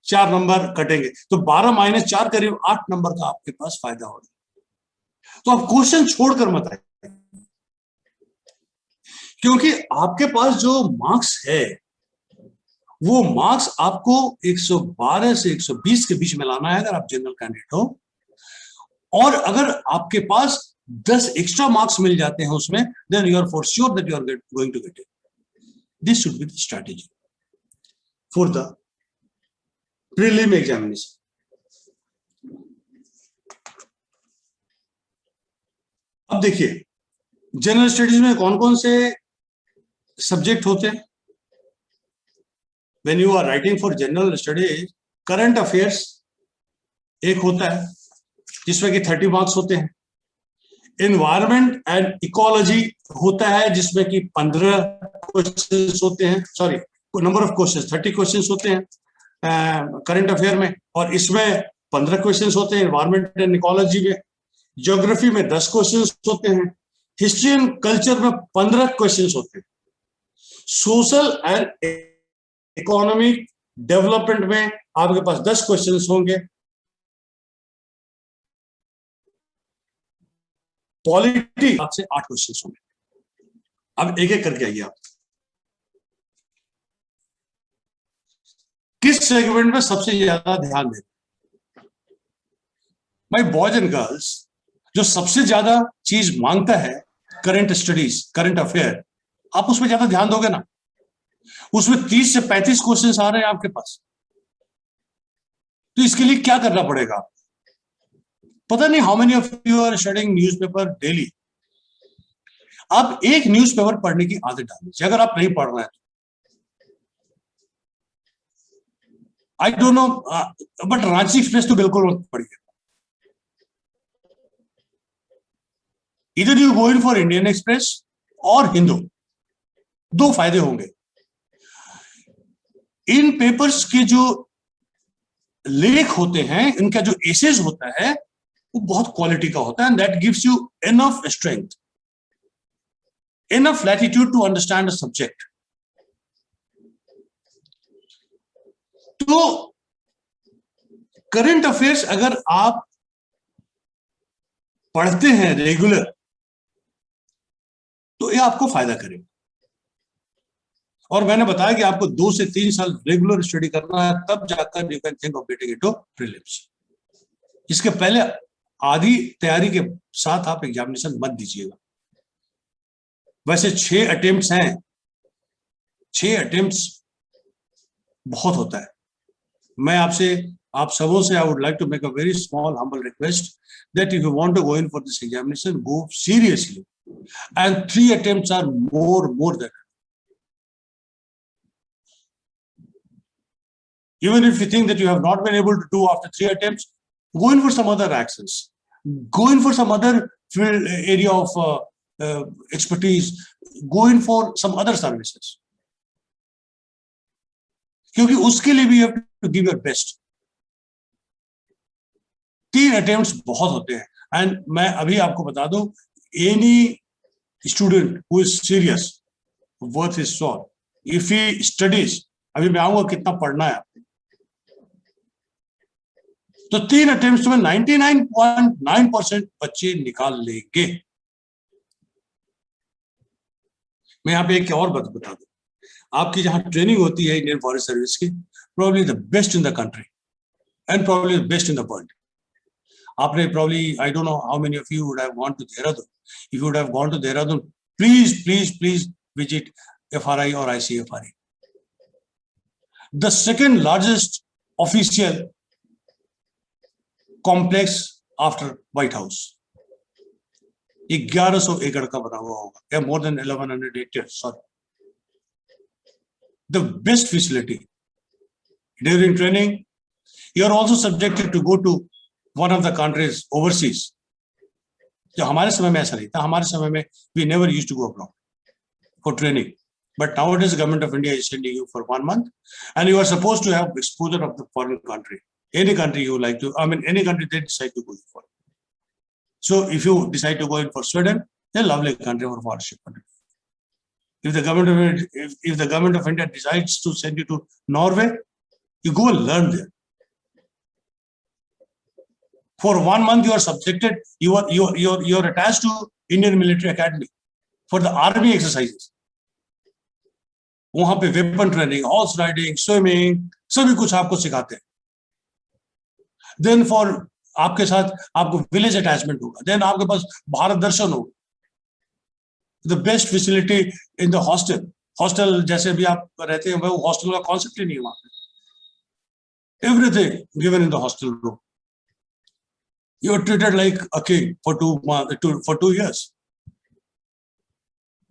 4 नंबर कटेंगे तो 12 - 4 करीब 8 नंबर का आपके पास फायदा होगा। तो आप क्वेश्चन छोड़कर मत आइए, क्योंकि आपके पास जो मार्क्स है वो मार्क्स आपको 112 से 120 के बीच में लाना है अगर आप जनरल कैंडिडेट हो। और अगर आपके पास 10 एक्स्ट्रा मार्क्स मिल जाते हैं उसमें, then you are for sure that you are going to get it. This should be the strategy for the prelim examination. अब देखिए जनरल स्टडीज में कौन कौन से सब्जेक्ट होते हैं। When you are writing for general studies, current affairs एक होता है जिसमें कि 30 मार्क्स होते हैं। एनवायरमेंट एंड इकोलॉजी होता है जिसमें कि 15 क्वेश्चंस होते हैं, sorry number of questions 30 questions होते हैं करंट अफेयर में, और इसमें 15 क्वेश्चंस होते हैं एनवायरमेंट एंड इकोलॉजी में। ज्योग्राफी में 10 क्वेश्चंस होते हैं। हिस्ट्री एंड कल्चर में 15 क्वेश्चंस होते हैं। सोशल एंड इकोनॉमिक डेवलपमेंट में आपके पास 10 क्वेश्चंस होंगे। पॉलिटी से 8 क्वेश्चंस होंगे। अब एक एक करके आइए आप। किस सेगमेंट में सबसे ज्यादा ध्यान दें? भाई बॉयज एंड गर्ल्स, जो सबसे ज्यादा चीज मांगता है करंट स्टडीज, करंट अफेयर, आप उसमें ज्यादा ध्यान दोगे ना। उसमें 30 से 35 क्वेश्चंस आ रहे हैं आपके पास, तो इसके लिए क्या करना पड़ेगा? पता नहीं how many of you are studying newspaper daily. आप एक न्यूज़पेपर पढ़ने की आदत डालिए, अगर आप नहीं पढ़ रहे हैं तो। I don't know, but Ranchi express तो बिल्कुल मत पढ़िए। इधर you go in for Indian express और हिंदू, दो फायदे होंगे। इन पेपर्स के जो लेख होते हैं, इनका जो एसेज होता है, वो बहुत क्वालिटी का होता है, and that gives you enough strength, enough latitude to understand the subject. तो करंट अफेयर्स अगर आप पढ़ते हैं रेगुलर, तो ये आपको फायदा करेगा। और मैंने बताया कि आपको 2 से 3 साल रेगुलर स्टडी करना है, तब जाकर you can think of getting into prelims. इसके पहले आधी तैयारी के साथ आप एग्जामिनेशन मत दीजिएगा। वैसे 6 अटेम्प्ट्स हैं, 6 अटेम्प्ट्स बहुत होता है। मैं आपसे, आप सबों से, I would like to make a very small humble request that if you want to go in for this examination, go seriously, and 3 attempts are more than. Even if you think that you have not been able to do after 3 attempts, go in for some other access. Go in for some other field area of expertise. Go in for some other services. क्योंकि उसके लिए भी you have to give your best. 3 attempts बहुत होते हैं, and मैं अभी आपको बता दूं, any student who is serious, worth his salt, if he studies, अभी मैं आऊंगा कितना पढ़ना है आपको, तो 3 अटेम्प्ट्स में 99.9% बच्चे निकाल लेंगे। मैं यहाँ पे एक और बात बता दूं, आपकी जहां ट्रेनिंग होती है इंडियन फॉरेस्ट सर्विस की, probably the best in the country and probably the best in the world. आपने probably, I don't know how many of you would have gone to Dehradun. If you would have gone to Dehradun, please visit FRI or ICFRI. The second largest official complex after White House. 1100 एकड़ का बना हुआ होगा, या more than 1100 acres, sorry. The best facility. During training, you are also subjected to go to one of the countries overseas. जो हमारे समय में ऐसा नहीं था, हमारे समय में we never used to go abroad for training. But nowadays, the government of India is sending you for 1 month, and you are supposed to have exposure of the foreign country. Any country you like to, I mean, any country they decide to go for. So if you decide to go in for Sweden, a lovely country for forestry. If the government of India decides to send you to Norway, you go and learn there. For 1 month, you are subjected. You are attached to Indian Military Academy for the army exercises. वहां पे weapon training, horse riding, swimming, सभी कुछ आपको सिखाते हैं। Then for आपके साथ आपको विलेज अटैचमेंट होगा, देन आपके पास भारत दर्शन होगा, the best facility in the hostel. Hostel जैसे भी आप रहते हैं, वो हॉस्टल का कॉन्सेप्ट ही नहीं है वहां पे। Everything given in the hostel room, you are treated like a king for 2 years।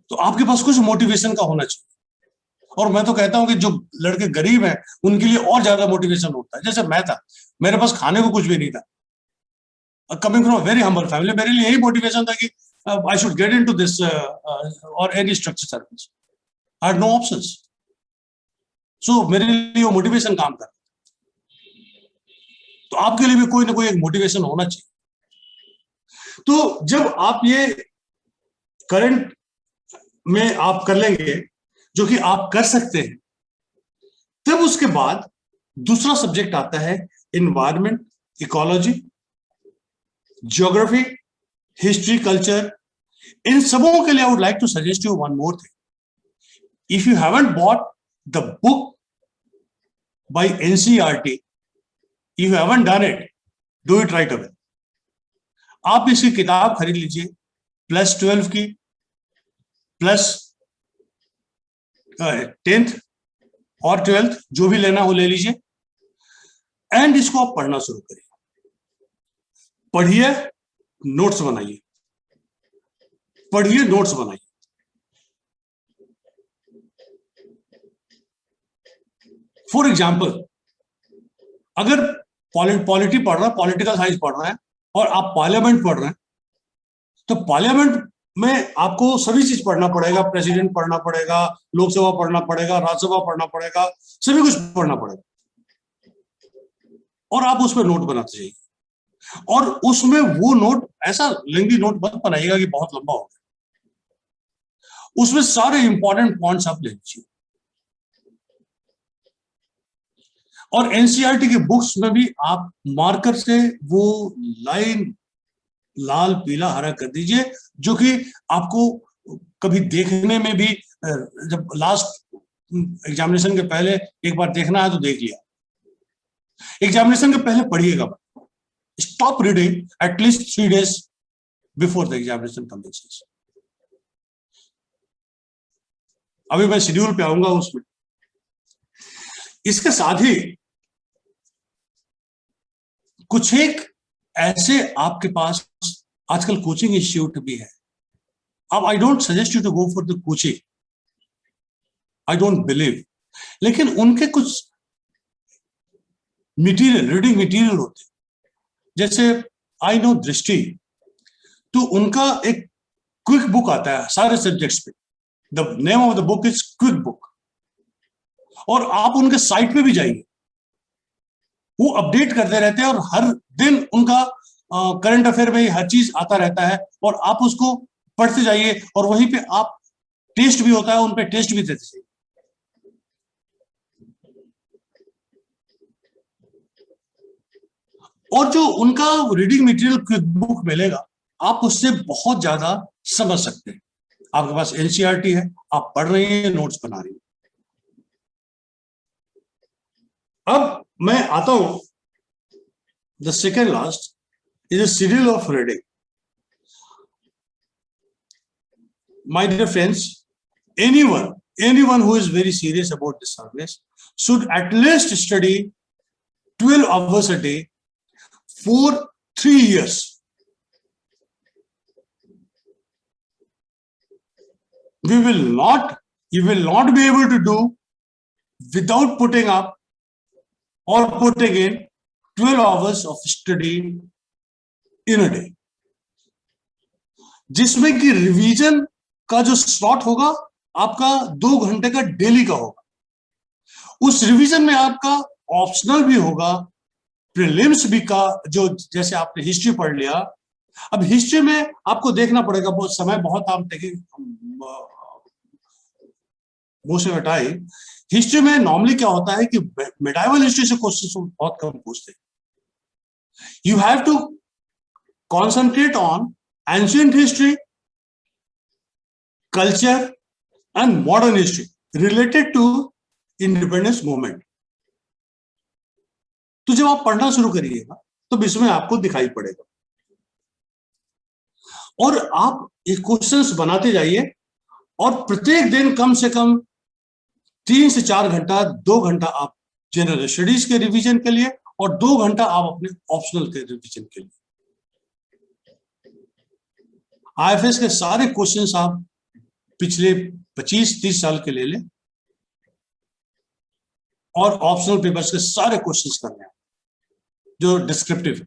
तो आपके पास कुछ मोटिवेशन का होना चाहिए। और मैं तो कहता हूं कि जो लड़के गरीब हैं, उनके लिए और ज्यादा मोटिवेशन होता है। जैसे मैं था, मेरे पास खाने को कुछ भी नहीं था, coming from a very humble family, मेरे लिए यही मोटिवेशन था कि I should get into this और any structure service. I had no options, so मेरे लिए वो मोटिवेशन काम करता। तो आपके लिए भी कोई ना कोई एक मोटिवेशन होना चाहिए। तो जब आप ये करंट में आप कर लेंगे, जो कि आप कर सकते हैं, तब उसके बाद दूसरा सब्जेक्ट आता है environment, ecology, geography, history, culture. इन सबों के लिए I would like to suggest you one more thing. If you haven't bought the book by NCERT, if you haven't done it, do it right away. आप इसकी किताब खरीद लीजिए, +12 की, +10th और 12th जो भी लेना हो ले लीजिए, एंड इसको आप पढ़ना शुरू करिए. पढ़िए, नोट्स बनाइए, पढ़िए, नोट्स बनाइए. फॉर एग्जाम्पल, अगर पॉलिटी पढ़ रहा है, पॉलिटिकल साइंस पढ़ रहा है और आप पार्लियामेंट पढ़ रहे हैं, तो पार्लियामेंट में आपको सभी चीज पढ़ना पड़ेगा. प्रेसिडेंट पढ़ना पड़ेगा, लोकसभा पढ़ना पड़ेगा, राज्यसभा पढ़ना पड़ेगा, सभी कुछ पढ़ना पड़ेगा. और आप उसमें नोट बनाते जाइए. और उसमें वो नोट ऐसा लेंदी नोट मत बनाइएगा कि बहुत लंबा हो गया. उसमें सारे इंपॉर्टेंट पॉइंट्स आप ले लीजिए. और एनसीईआरटी की बुक्स में भी आप मार्कर से वो लाइन लाल, पीला, हरा कर दीजिए, जो कि आपको कभी देखने में भी, जब लास्ट एग्जामिनेशन के पहले एक बार देखना है तो देख लिया. एग्जामिनेशन के पहले पढ़िएगा. Stop reading at least 3 days before the examination commences. अभी मैं शेड्यूल पे आऊंगा उसमें. इसके साथ ही कुछ एक ऐसे आपके पास आजकल कोचिंग इंस्टीट्यूट भी है. अब I don't suggest you to go for the coaching, I don't believe, लेकिन उनके कुछ मटेरियल, रीडिंग मटेरियल होते हैं. जैसे आई नो दृष्टि, तो उनका एक क्विक बुक आता है सारे सब्जेक्ट्स पे. The name of the book is quick book. और आप उनके साइट पे भी जाइए, वो अपडेट करते रहते हैं और हर दिन उनका करंट अफेयर में हर चीज आता रहता है. और आप उसको पढ़ते जाइए और वहीं पे आप टेस्ट भी होता है, उन पे टेस्ट भी देते जाइए. और जो उनका रीडिंग मटेरियल क्विक बुक मिलेगा, आप उससे बहुत ज्यादा समझ सकते हैं. आपके पास एनसीईआरटी है, आप पढ़ रहे हैं, नोट्स बना रहे हैं. अब मैं आता हूं, the second last is a schedule of reading. My dear friends, anyone who is very serious about this service should at least study 12 hours a day for 3 years. You will not be able to do without putting up or putting in 12 hours of study in a day, जिसमें कि revision का जो slot होगा आपका 2 घंटे का daily का होगा. उस रिवीजन में आपका ऑप्शनल भी होगा, प्रीलिम्स भी का, जो जैसे आपने हिस्ट्री पढ़ लिया. अब हिस्ट्री में आपको देखना पड़ेगा, बहुत समय, बहुत आप देखें most of the time history में नॉर्मली क्या होता है कि मेडाइवल हिस्ट्री से क्वेश्चन बहुत कम पूछते हैं. You have to concentrate on ancient history, culture and modern history related to independence movement. तो जब आप पढ़ना शुरू करिएगा तो इसमें आपको दिखाई पड़ेगा. और आप ये क्वेश्चंस बनाते जाइए और प्रत्येक दिन कम से कम 3 से 4 घंटा, 2 घंटा आप जनरल स्टडीज के रिवीजन के लिए और 2 घंटा आप अपने ऑप्शनल के रिवीजन के लिए. आईएफएस के सारे क्वेश्चंस आप पिछले 25-30 साल के ले लें और ऑप्शनल पेपर्स के सारे क्वेश्चंस करने हैं जो डिस्क्रिप्टिव है.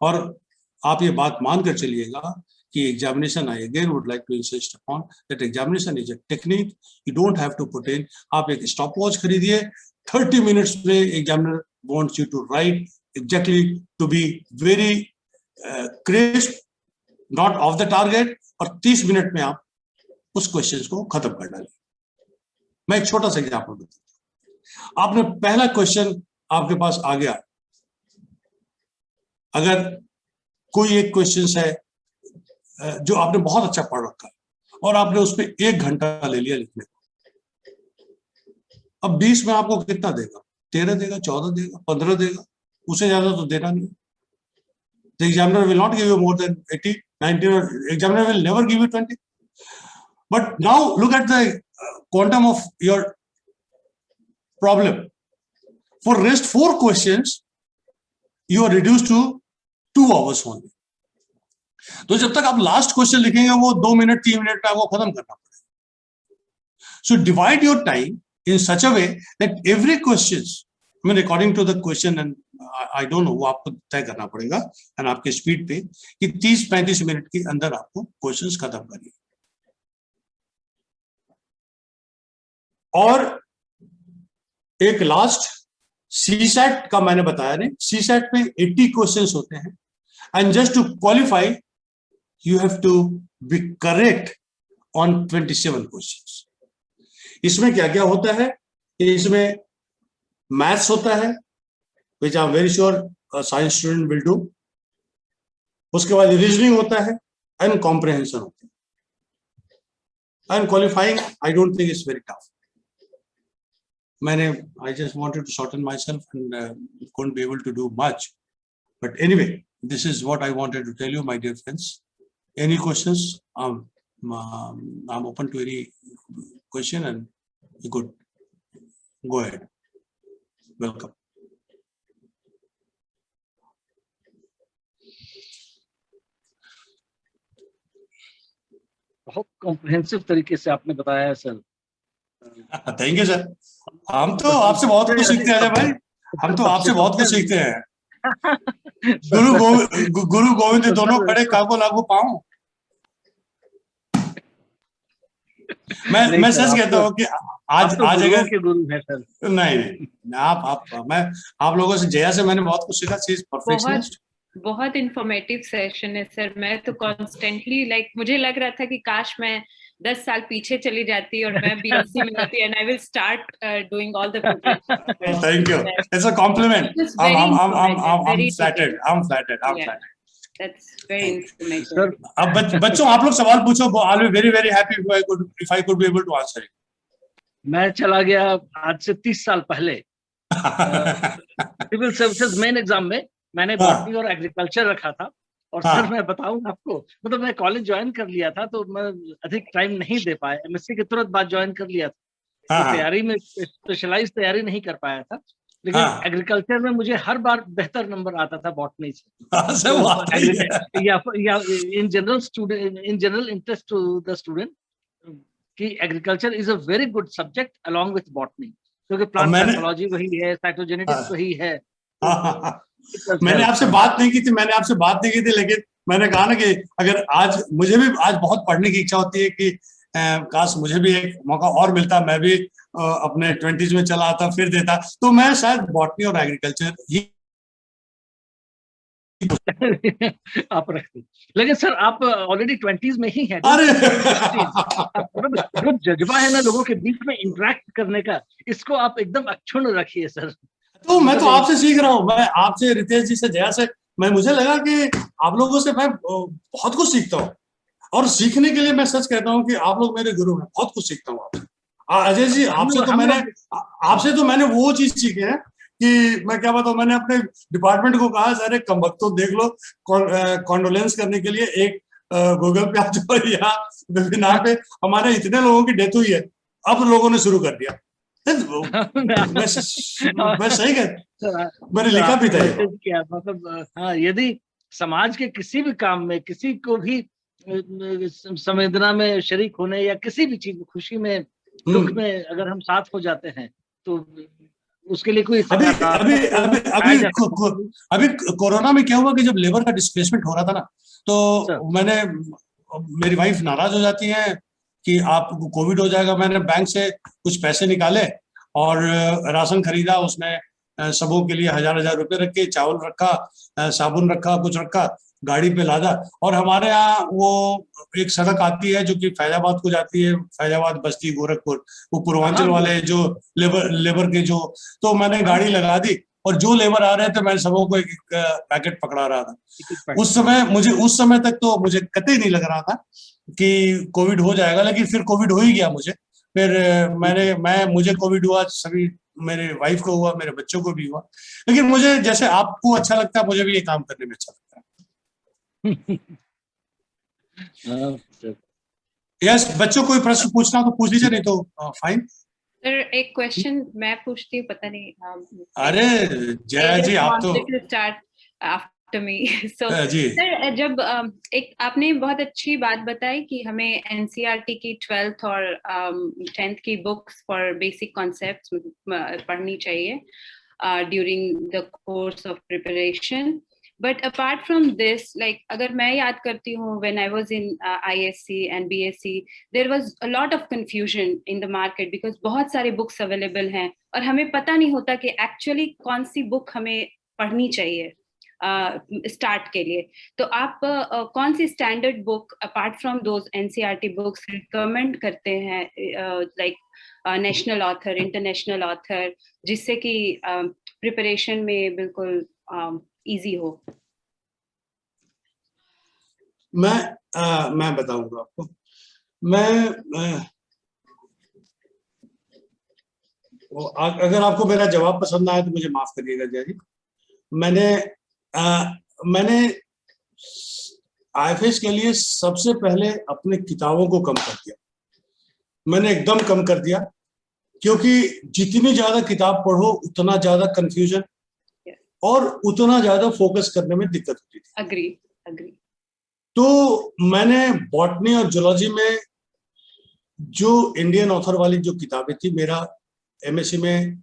और आप ये बात मानकर चलिएगा कि examination, I again would like to insist upon that examination is a technique. You don't have to put in. आप एक स्टॉप वॉच खरीदिए, 30 मिनट्स में examiner wants you to write exactly, to be very crisp, not of the target, और 30 minute में आप उस question को खत्म कर डालिए. मैं एक छोटा सा एग्जाम्पल बताता हूं. आपने पहला क्वेश्चन आपके पास आ गया, अगर कोई एक क्वेश्चन है जो आपने बहुत अच्छा पढ़ रखा है और आपने उस पर 1 घंटा ले लिया लिखने को, अब 20 में आपको कितना देगा? 13 देगा, 14 देगा, 15 देगा, उससे ज्यादा तो देना नहीं। The examiner will not give you more than 80, 90, or examiner will never give you 20. But now look at the quantum of your problem. For rest 4 questions, you are reduced to 2 hours only. तो जब तक आप last question लिखेंगे वो 2 minute 3 minute में आपको खत्म करना पड़ेगा. So divide your time in such a way that every questions, I mean according to the question, and I don't know, वो आपको तय करना पड़ेगा and आपके स्पीड पे कि 30-35 मिनट के अंदर आपको क्वेश्चंस खत्म करनी. और एक लास्ट CSAT का मैंने बताया नहीं, CSAT में 80 क्वेश्चंस होते हैं and just to qualify you have to be correct on 27 questions. इसमें क्या क्या होता है? इसमें मैथ्स होता है, which I'm very sure a science student will do. उसके बाद रीजनिंग होता है and comprehension होता है. And qualifying, I don't think it's very tough. I just wanted to shorten myself and couldn't be able to do much. But anyway, this is what I wanted to tell you, my dear friends. Any questions? I'm open to any question and you could go ahead. Welcome. बहुत comprehensive तरीके से आपने बताया है sir. Thank you sir. हम तो आपसे बहुत कुछ सीखते हैं भाई, हम तो आपसे बहुत कुछ सीखते हैं. गुरु गोविंद दोनों खड़े कागो लागू पाऊं. मैं सच कहता हूँ कि आज अगर के गुरु है सर. नहीं, आप लोगों से, जया से मैंने बहुत कुछ सीखा. She is perfectionist. बहुत इंफॉर्मेटिव सेशन है सर. मैं तो कॉन्स्टेंटली मुझे लग रहा था कि काश मैं 10 साल पीछे चली जाती और मैं BSc में जाती and I will start doing all the preparation. Thank you. It's a compliment. I'm flattered. I'm flattered. That's very informative. अब बच्चों आप लोग सवाल पूछो. I'll be very very happy if I could be able to answer it. मैं चला गया आज से 30 साल पहले सिविल सर्विसेज मेन एग्जाम में. मैंने बॉटनी और एग्रीकल्चर रखा था. और सर मैं बताऊं आपको, मतलब मैं कॉलेज ज्वाइन कर लिया था तो मैं अधिक टाइम नहीं दे पाया. MSc के तुरंत बाद ज्वाइन कर लिया था. तो तैयारी में स्पेशलाइज तैयारी नहीं कर पाया था. लेकिन एग्रीकल्चर में मुझे हर बार बेहतर नंबर आता था बॉटनी से. या in general interest to the student कि agriculture is a very good subject along with botany, क्योंकि प्लांट पैथोलॉजी वही है, साइटोजेनेटिक्स वही है. मैंने आपसे बात नहीं की थी, लेकिन मैंने कहा ना कि अगर आज मुझे भी आज बहुत पढ़ने की इच्छा होती है कि काश मुझे भी एक मौका और मिलता, मैं भी अपने 20s में चला आता फिर देता, तो मैं शायद बॉटनी और एग्रीकल्चर ही आप रखते. लेकिन सर आप ऑलरेडी 20s में ही हैं. अरे जो जज्बा है ना लोगों के बीच में इंटरेक्ट करने का, इसको आप एकदम अक्षुण्ण रखिए सर. तो मैं तो आपसे सीख रहा हूँ. मैं आपसे, रितेश जी से, जया से, मुझे लगा कि आप लोगों से मैं बहुत कुछ सीखता हूँ. और सीखने के लिए मैं सच कहता हूँ कि आप लोग मेरे गुरु हैं. बहुत कुछ सीखता हूँ आपसे. अजय जी आपसे तो मैंने वो चीज सीखे है कि मैं क्या बताऊँ, मैंने अपने डिपार्टमेंट को कहा सर एक कमबख्तों देख लो, कॉन्डोलेंस करने के लिए एक गूगल पे आ जाओ या वेबिनार पे, हमारे इतने लोगों की डेथ हुई है. अब लोगों ने शुरू कर दिया. मैं सही कहता, मैंने लिखा भी था. मतलब हाँ, यदि समाज के किसी भी काम में किसी को भी संवेदना में शरीक होने या किसी भी चीज, खुशी में दुख में अगर हम साथ हो जाते हैं तो उसके लिए कोई अभी कोरोना में क्या हुआ कि जब लेबर का डिस्प्लेसमेंट हो रहा था ना, तो मेरी वाइफ नाराज हो जाती है कि आपको कोविड हो जाएगा. मैंने बैंक से कुछ पैसे निकाले और राशन खरीदा. उसमें सबों के लिए 1000 रुपए रखे, चावल रखा, साबुन रखा, कुछ रखा, गाड़ी पे लादा. और हमारे यहाँ वो एक सड़क आती है जो कि फैजाबाद को जाती है, फैजाबाद, बस्ती, गोरखपुर, वो पूर्वांचल वाले जो लेबर के जो, तो मैंने गाड़ी लगा दी और जो लेबर आ रहे थे मैं सबको एक पैकेट पकड़ा रहा था। उस समय तक तो मुझे कतई नहीं लग रहा था कि कोविड हो जाएगा, लेकिन फिर कोविड हो ही गया मुझे। फिर मुझे कोविड हुआ, सभी मेरे वाइफ को हुआ, मेरे बच्चों को भी हुआ। लेकिन मुझे जैसे आपको अच्छा लगता है, मुझे भी ये काम करने में अच्छा लगता है। यस, बच्चों कोई प्रश्न पूछना तो पूछ लीजिए, नहीं तो फाइन। सर एक क्वेश्चन मैं पूछती हूँ, पता नहीं। अरे जया जी, आप तो start after me. So sir, जब एक आपने बहुत अच्छी बात बताई कि हमें एनसीईआरटी की 12th और 10th की बुक्स फॉर बेसिक कॉन्सेप्ट्स पढ़नी चाहिए during the course of preparation. But apart from this, like अगर मैं याद करती हूँ, when I was in ISC and BSc, there was a lot of confusion in the market because बहुत सारे books available हैं और हमें पता नहीं होता कि actually कौन सी book हमें पढ़नी चाहिए start के लिए। तो आप कौन सी standard book apart from those NCERT books recommend करते हैं, like national author, international author, जिससे कि preparation में बिल्कुल इजी हो? मैं बताऊंगा आपको। अगर आपको मेरा जवाब पसंद आया तो मुझे माफ करिएगा जय जी। मैंने IFS के लिए सबसे पहले अपने किताबों को कम कर दिया। मैंने एकदम कम कर दिया, क्योंकि जितनी ज्यादा किताब पढ़ो उतना ज्यादा कंफ्यूजन और उतना ज्यादा फोकस करने में दिक्कत होती थी। अग्री। तो मैंने बॉटनी और जूलॉजी में जो इंडियन ऑथर वाली जो किताबें थी, मेरा MSc में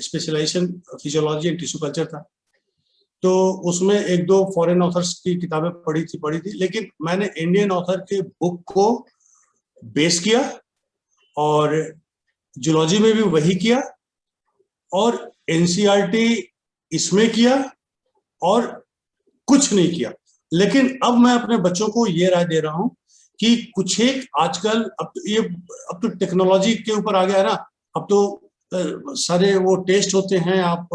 specialization physiology and tissue culture था, तो उसमें एक दो फॉरेन ऑथर्स की किताबें पढ़ी थी, लेकिन मैंने इंडियन ऑथर के बुक को बेस किया और जूलॉजी में भी वही किया और NCERT इसमें किया और कुछ नहीं किया। लेकिन अब मैं अपने बच्चों को ये राय दे रहा हूं कि कुछ एक आजकल अब तो टेक्नोलॉजी के ऊपर आ गया है ना। अब तो सारे वो टेस्ट होते हैं, आप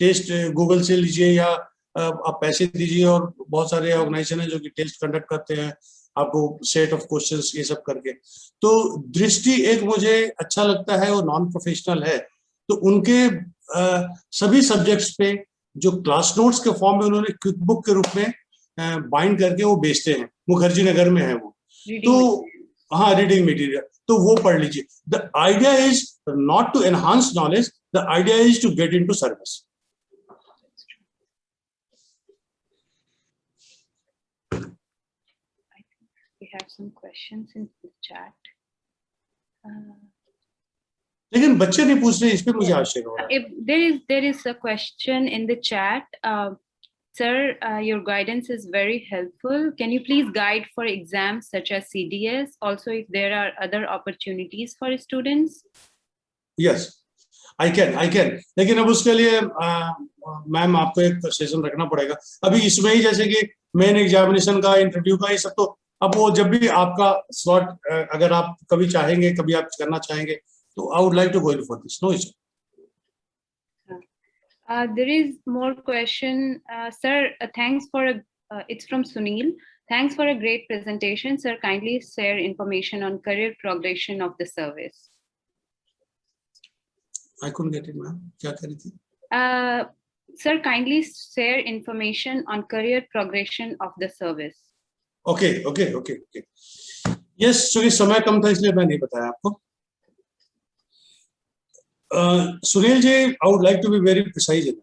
टेस्ट गूगल से लीजिए या आप पैसे दीजिए और बहुत सारे ऑर्गेनाइजेशन है जो कि टेस्ट कंडक्ट करते हैं आपको सेट ऑफ क्वेश्चंस ये सब करके। तो दृष्टि एक मुझे अच्छा लगता है, वो नॉन प्रोफेशनल है, तो उनके सभी सब्जेक्ट्स पे जो क्लास नोट्स के फॉर्म में उन्होंने क्विक बुक के रूप में बाइंड करके वो बेचते हैं, मुखर्जी नगर में है वो। तो हाँ, रीडिंग मटेरियल, तो वो पढ़ लीजिए। The idea is not to enhance knowledge, the idea is to get into service. We have some questions in the chat. लेकिन बच्चे नहीं पूछ रहे, इस पे मुझे आश्चर्य हो रहा है। There is a question in the chat. Sir, your guidance is very helpful. Can you please guide for exams such as CDS? Also, if there are other opportunities for students? Yes, I can. लेकिन अब उसके लिए ma'am आपको एक session रखना पड़ेगा। अभी इसमें ही जैसे कि मेन एग्जामिनेशन का, इंटरव्यू का, ये सब तो अब वो जब भी आपका स्लॉट अगर आप कभी चाहेंगे, कभी आप करना चाहेंगे, तो I would like to go in for this. No issue. There is more question, sir. Thanks for it's from Sunil. Thanks for a great presentation, sir. Kindly share information on career progression of the service. I couldn't get it, ma'am. क्या करी थी? Sir, kindly share information on career progression of the service. Okay. Yes, चूंकि समय कम था इसलिए मैं नहीं बताया आपको। Sunil ji, I would like to be very precise in it.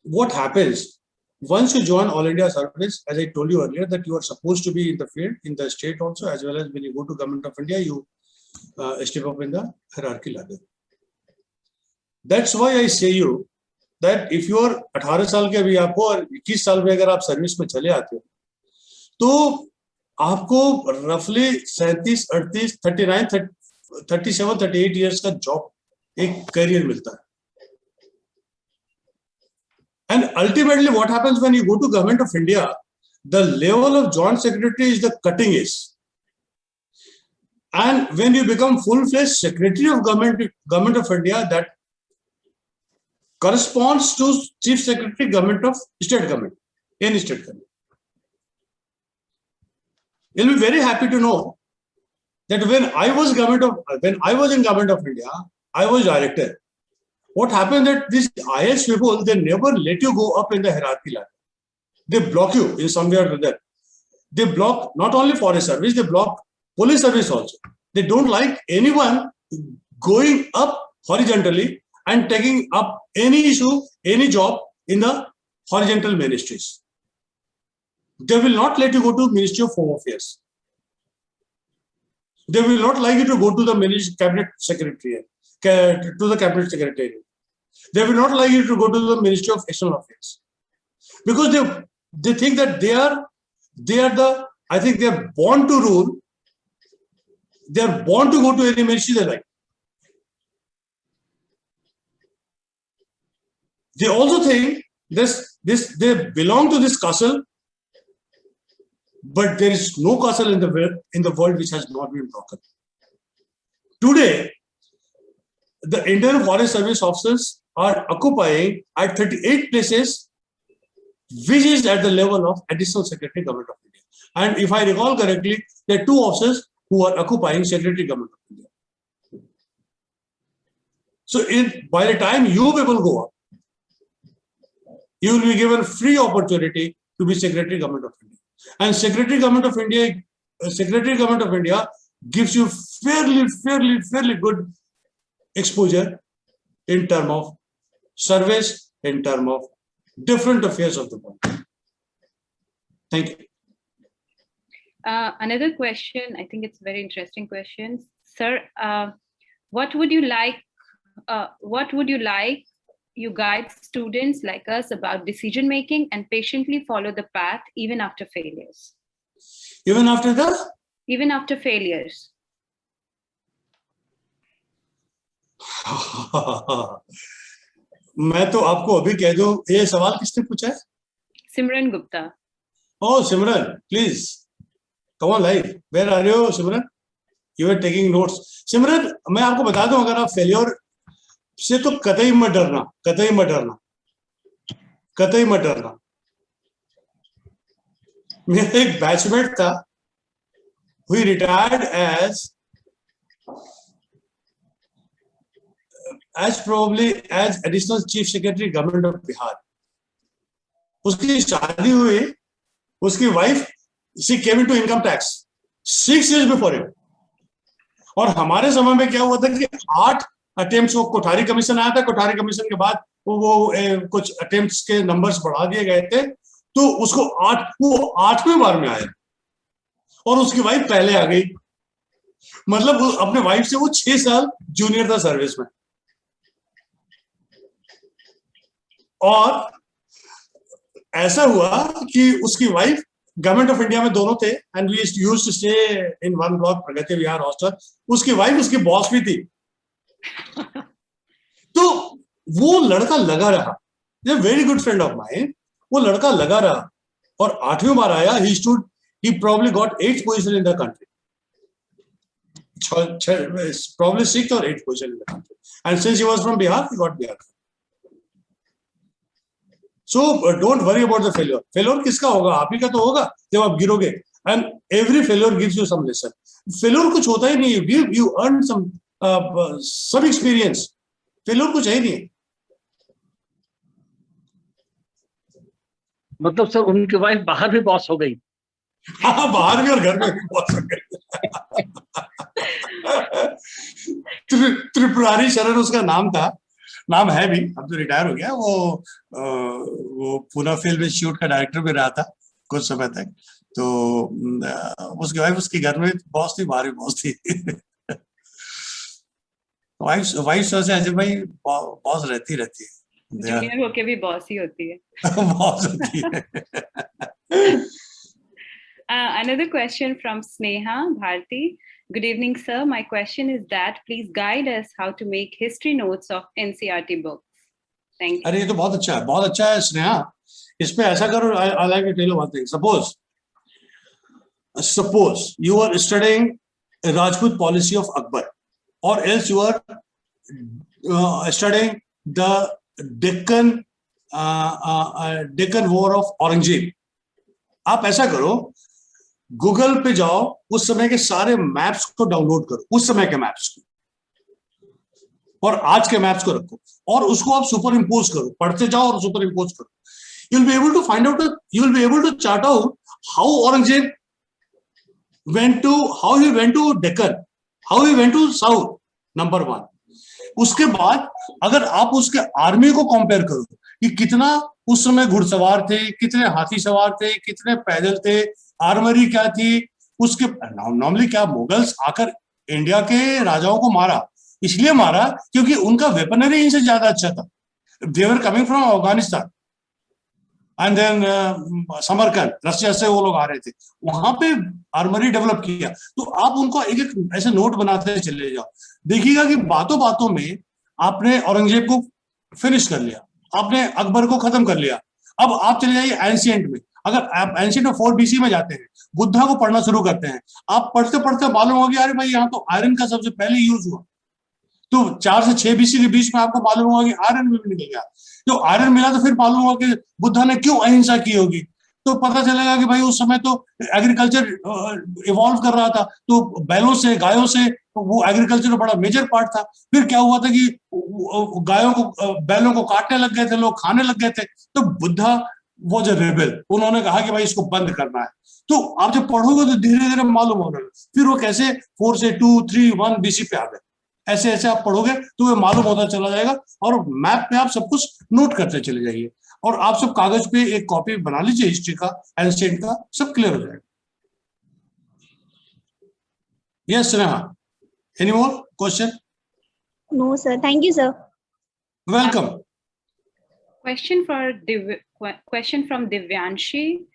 What happens once you join All India Service, as I told you earlier, that you are supposed to be in the field, in the state also, as well as when you go to Government of India, you step up in the hierarchy ladder. That's why I say you that if you are 18 साल के अभी आपको और 21 साल में अगर आप service में चले आते हो, तो आपको रफली 37, 38, 39, 37, 38 इयर्स का जॉब, एक करियर मिलता है। And ultimately what happens when you go to Government of India, the level of Joint Secretary is the cutting edge. And when you become full-fledged Secretary of Government of India, that corresponds to Chief Secretary, Government of State Government, any state government. You'll be very happy to know that when I was in Government of India, I was director. What happened that these IS people, they never let you go up in the hierarchy ladder. They block you in some way or other. They block not only forest service, they block police service also. They don't like anyone going up horizontally and taking up any issue, any job in the horizontal ministries. They will not let you go to Ministry of Home Affairs. They will not like you to go to the Cabinet Secretariat, to the Cabinet Secretariat. They will not like you to go to the Ministry of External Affairs, because they think that they are born to rule. They are born to go to any ministry they like. They also think they belong to this castle, but there is no castle in the world which has not been broken. Today, the Indian Forest Service officers are occupying at 38 places, which is at the level of Additional Secretary Government of India. And if I recall correctly, there are 2 officers who are occupying Secretary Government of India. So by the time you people go up, you will be given free opportunity to be Secretary Government of India. And Secretary Government of India gives you fairly good exposure in terms of service, in terms of different affairs of the world. Thank you. Another question, I think it's a very interesting question. Sir, what would you like you guide students like us about decision making and patiently follow the path even after failures? Even after failures. मैं तो आपको अभी कह दूं, ये सवाल किसने पूछा है? Simran Gupta. Oh, Simran, please come on live. Where are you, Simran? You were taking notes. Simran, मैं आपको बता दूं, अगर आप फेलियर से तो कतई मत डरना. मेरा एक बैचमेट था, who retired as Additional Chief Secretary Government of Bihar. उसकी शादी हुई, उसकी wife she came into income tax 6 years before him. और हमारे समय में क्या हुआ था कि 8 अटेम्प्ट्स वो कोठारी कमीशन आया था. कोठारी कमीशन के बाद वो कुछ अटेम्प्ट्स के नंबर्स बढ़ा दिए गए थे, तो उसको 8वें बार में आया और उसकी वाइफ पहले आ गई. मतलब अपने वाइफ से वो 6 साल जूनियर था सर्विस में. और ऐसा हुआ कि उसकी वाइफ गवर्नमेंट ऑफ इंडिया में दोनों थे, and we used to stay in one block Pragati Vihar hostel. उसकी वाइफ उसकी बॉस भी थी. तो वो लड़का लगा रहा, very good friend of mine. वो लड़का लगा रहा और 8वीं बार आया. he probably got 8th position in the country. Probably 6th or 8th position in the country. And since he was from Bihar, he got Bihar. So don't worry about the failure. Failure किसका होगा? आप ही का तो होगा जब आप गिरोगे. And every failure gives you some lesson. Failure कुछ होता ही नहीं. You earn some experience. Failure कुछ है ही नहीं. मतलब सर उनकी वाइफ बाहर भी बॉस हो गई. हाँ, बाहर भी और घर में भी बॉस हो गई. त्रिपुरारी शरण उसका नाम था, नाम है भी, अब तो रिटायर हो गया. वो पूना फिल्म इंस्टीट्यूट का डायरेक्टर भी रहा था कुछ समय तक. तो उसकी वाइफ उसके घर में बॉस थी, बाहर भी बॉस थी. वाइफ से अजय भाई बॉस रहती है. जूनियर होके भी बॉस ही होती है. बॉस होती है. Another question from Sneha Bharti. Good evening, sir. My question is that please guide us how to make history notes of NCERT books. Thank you. अरे ये तो बहुत अच्छा है स्नेहा. इस पे ऐसा करो. I like to tell you one thing. Suppose you are studying a Rajput policy of Akbar, or else you are studying the Deccan Deccan war of Aurangzeb. आप ऐसा करो, गूगल पे जाओ, उस समय के सारे मैप्स को डाउनलोड करो, उस समय के मैप्स को, और आज के मैप्स को रखो, और उसको आप सुपर इम्पोज करो, पढ़ते जाओ और सुपर इम्पोज करो। You'll be able to find out, you will be able to chart out how Aurangzeb went to, how he went to Deccan, how he went to South, number one. उसके बाद अगर आप उसके army को compare करो कि कितना उस समय घुड़सवार थे, कितने हाथी सवार थे, कितने पैदल थे, आर्मरी क्या थी, उसके नॉर्मली क्या मुगल्स आकर इंडिया के राजाओं को मारा, इसलिए मारा क्योंकि उनका वेपनरी इनसे ज्यादा अच्छा था। They were coming from Afghanistan and then Samarkand, Russia से वो लोग आ रहे थे, वहां पे आर्मरी डेवलप किया। तो आप उनको एक एक ऐसे नोट बनाते चले जाओ, देखिएगा कि बातों बातों में आपने औरंगजेब को फिनिश कर लिया, आपने अकबर को खत्म कर लिया। अब आप चले जाइए एंशिएंट में, अगर आप एंशिएंट ऑफ 4 BC में जाते हैं, बुद्धा को पढ़ना शुरू करते हैं, आप पढ़ते पढ़ते मालूम हो गया अरे भाई यहाँ तो आयरन का सबसे पहले यूज हुआ। तो 4 से 6 BC के बीच में आपको मालूम होगा कि आयरन भी निकल गया। तो आयरन मिला तो फिर मालूम होगा कि बुद्धा ने क्यों अहिंसा की होगी, तो पता चलेगा कि भाई उस समय तो एग्रीकल्चर इवॉल्व कर रहा था, तो बैलों से, गायों से वो एग्रीकल्चर का बड़ा मेजर पार्ट था। फिर क्या हुआ था कि गायों को, बैलों को काटने लग गए थे लोग, खाने लग गए थे, तो बुद्धा वो जो रेबेल, उन्होंने कहा कि भाई इसको बंद करना है। तो आप जब पढ़ोगे तो धीरे धीरे मालूम होगा, फिर वो कैसे 4 से 2, 3, 1 BC पे आ गए। ऐसे ऐसे आप पढ़ोगे तो वो मालूम होता चला जाएगा, और मैप पे आप सब कुछ नोट करते चले जाइए, और आप सब कागज पे एक कॉपी बना लीजिए हिस्ट्री का, एंशिएंट का, सब क्लियर हो जाएगा। Yes Sneha, any more question? No, sir. Thank you, sir. Welcome. Question from Divyanshi.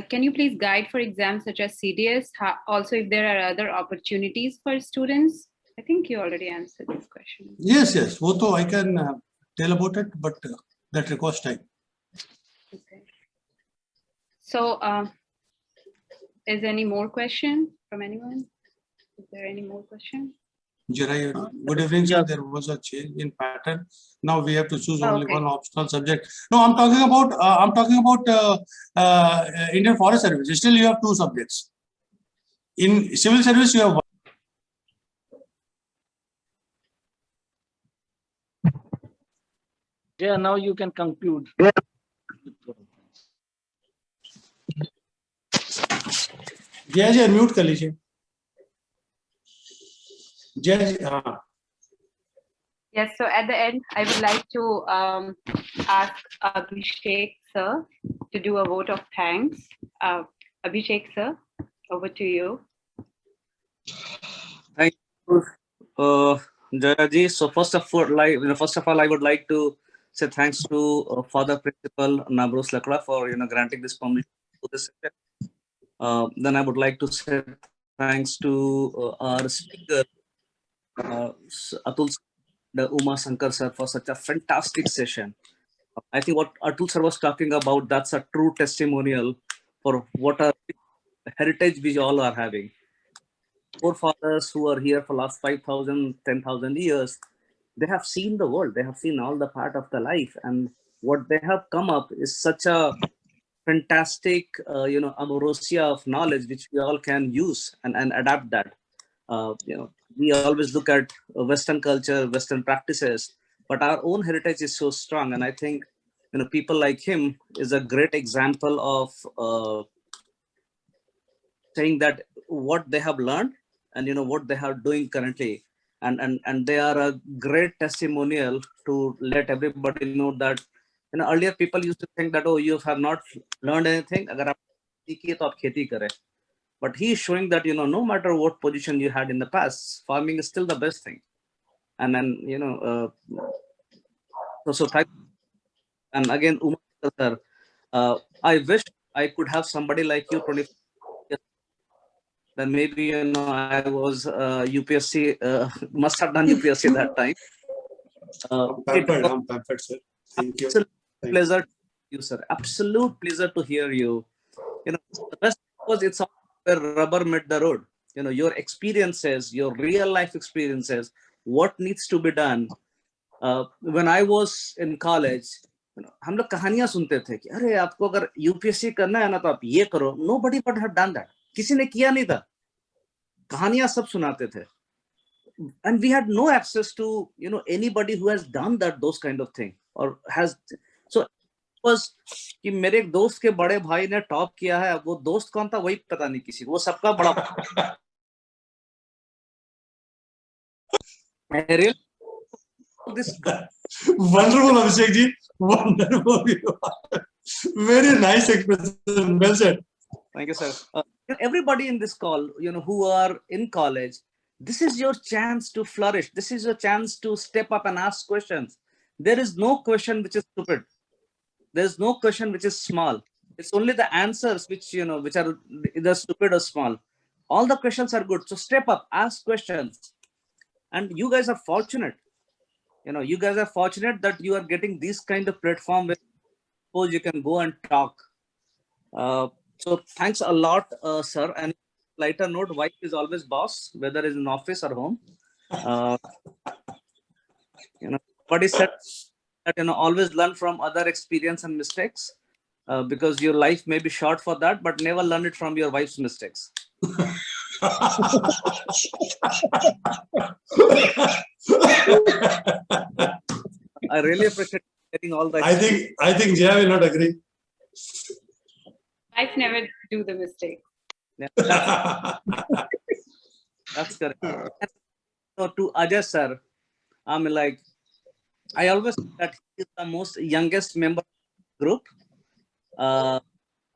Can you please guide for exams such as CDS? Also, if there are other opportunities for students? I think you already answered this question. Yes, yes. वो तो I can tell about it, but that requires time. Okay. So, is there any more question from anyone? Is there any more question? Jirai, good evening, sir. There was a change in pattern. Now we have to choose only one optional subject. No, I'm talking about Indian Forest Service. Still, you have 2 subjects. In civil service, you have 1. Yeah, now you can conclude. जय जी unmute कर लीजिए। जय जी, हाँ। Yes, so at the end, I would like to ask Abhishek sir to do a vote of thanks. Abhishek sir, over to you. Thank you, Jayaji. So first of all, I would like to say thanks to Father Principal Nabros Lakra for granting this permission to this session. Then I would like to say thanks to our speaker Atul Uma Shankar sir for such a fantastic session. I think what Atul sir was talking about, that's a true testimonial for what a heritage we all are having. Forefathers who are here for last 5,000, 10,000 years, they have seen the world, they have seen all the part of the life, and what they have come up is such a fantastic, ambrosia of knowledge which we all can use and adapt that. We always look at Western culture, Western practices, but our own heritage is so strong, and I think people like him is a great example of saying that what they have learned and what they are doing currently, and they are a great testimonial to let everybody know that earlier people used to think that, oh, you have not learned anything, agar aap seekhiye to aap kheti kare. But he is showing that no matter what position you had in the past, farming is still the best thing. And then so thank you. And again, Uma sir, I wish I could have somebody like you 25 years. Then maybe I was UPSC, must have done UPSC that time. I'm pampered, sir. Thank you. Pleasure to you, sir. Absolute pleasure to hear you. The best was it's all where rubber met the road. Your experiences, your real life experiences, what needs to be done. When I was in college, हम लोग कहानियां सुनते थे कि अरे आपको अगर UPSC करना है ना तो आप ये करो. Nobody would have done that. किसी ने किया नहीं था. कहानियां सब सुनाते थे. And we had no access to anybody who has done those kind of thing or has. So it was कि मेरे एक दोस्त के बड़े भाई ने टॉप किया है. वो दोस्त कौन था वही पता नहीं किसी को. वो सबका बड़ा. This wonderful, Abhishek ji. Wonderful. Very nice expression. Well said. Thank you, sir. Everybody in this call, who are in college, this is your chance to flourish. This is your chance to step up and ask questions. There is no question which is stupid. There is no question which is small. It's only the answers which are either stupid or small. All the questions are good. So step up, ask questions. And you guys are fortunate. You guys are fortunate that you are getting this kind of platform where suppose you can go and talk. So thanks a lot, sir. And lighter note, wife is always boss, whether it's in office or home. What is said that always learn from other experience and mistakes, because your life may be short for that, but never learn it from your wife's mistakes. I really appreciate getting all that. I think Jaya will not agree. Wife never do the mistake. Yeah, that's correct. So to Ajay sir, I mean, like, I always say that he is the most youngest member of the group,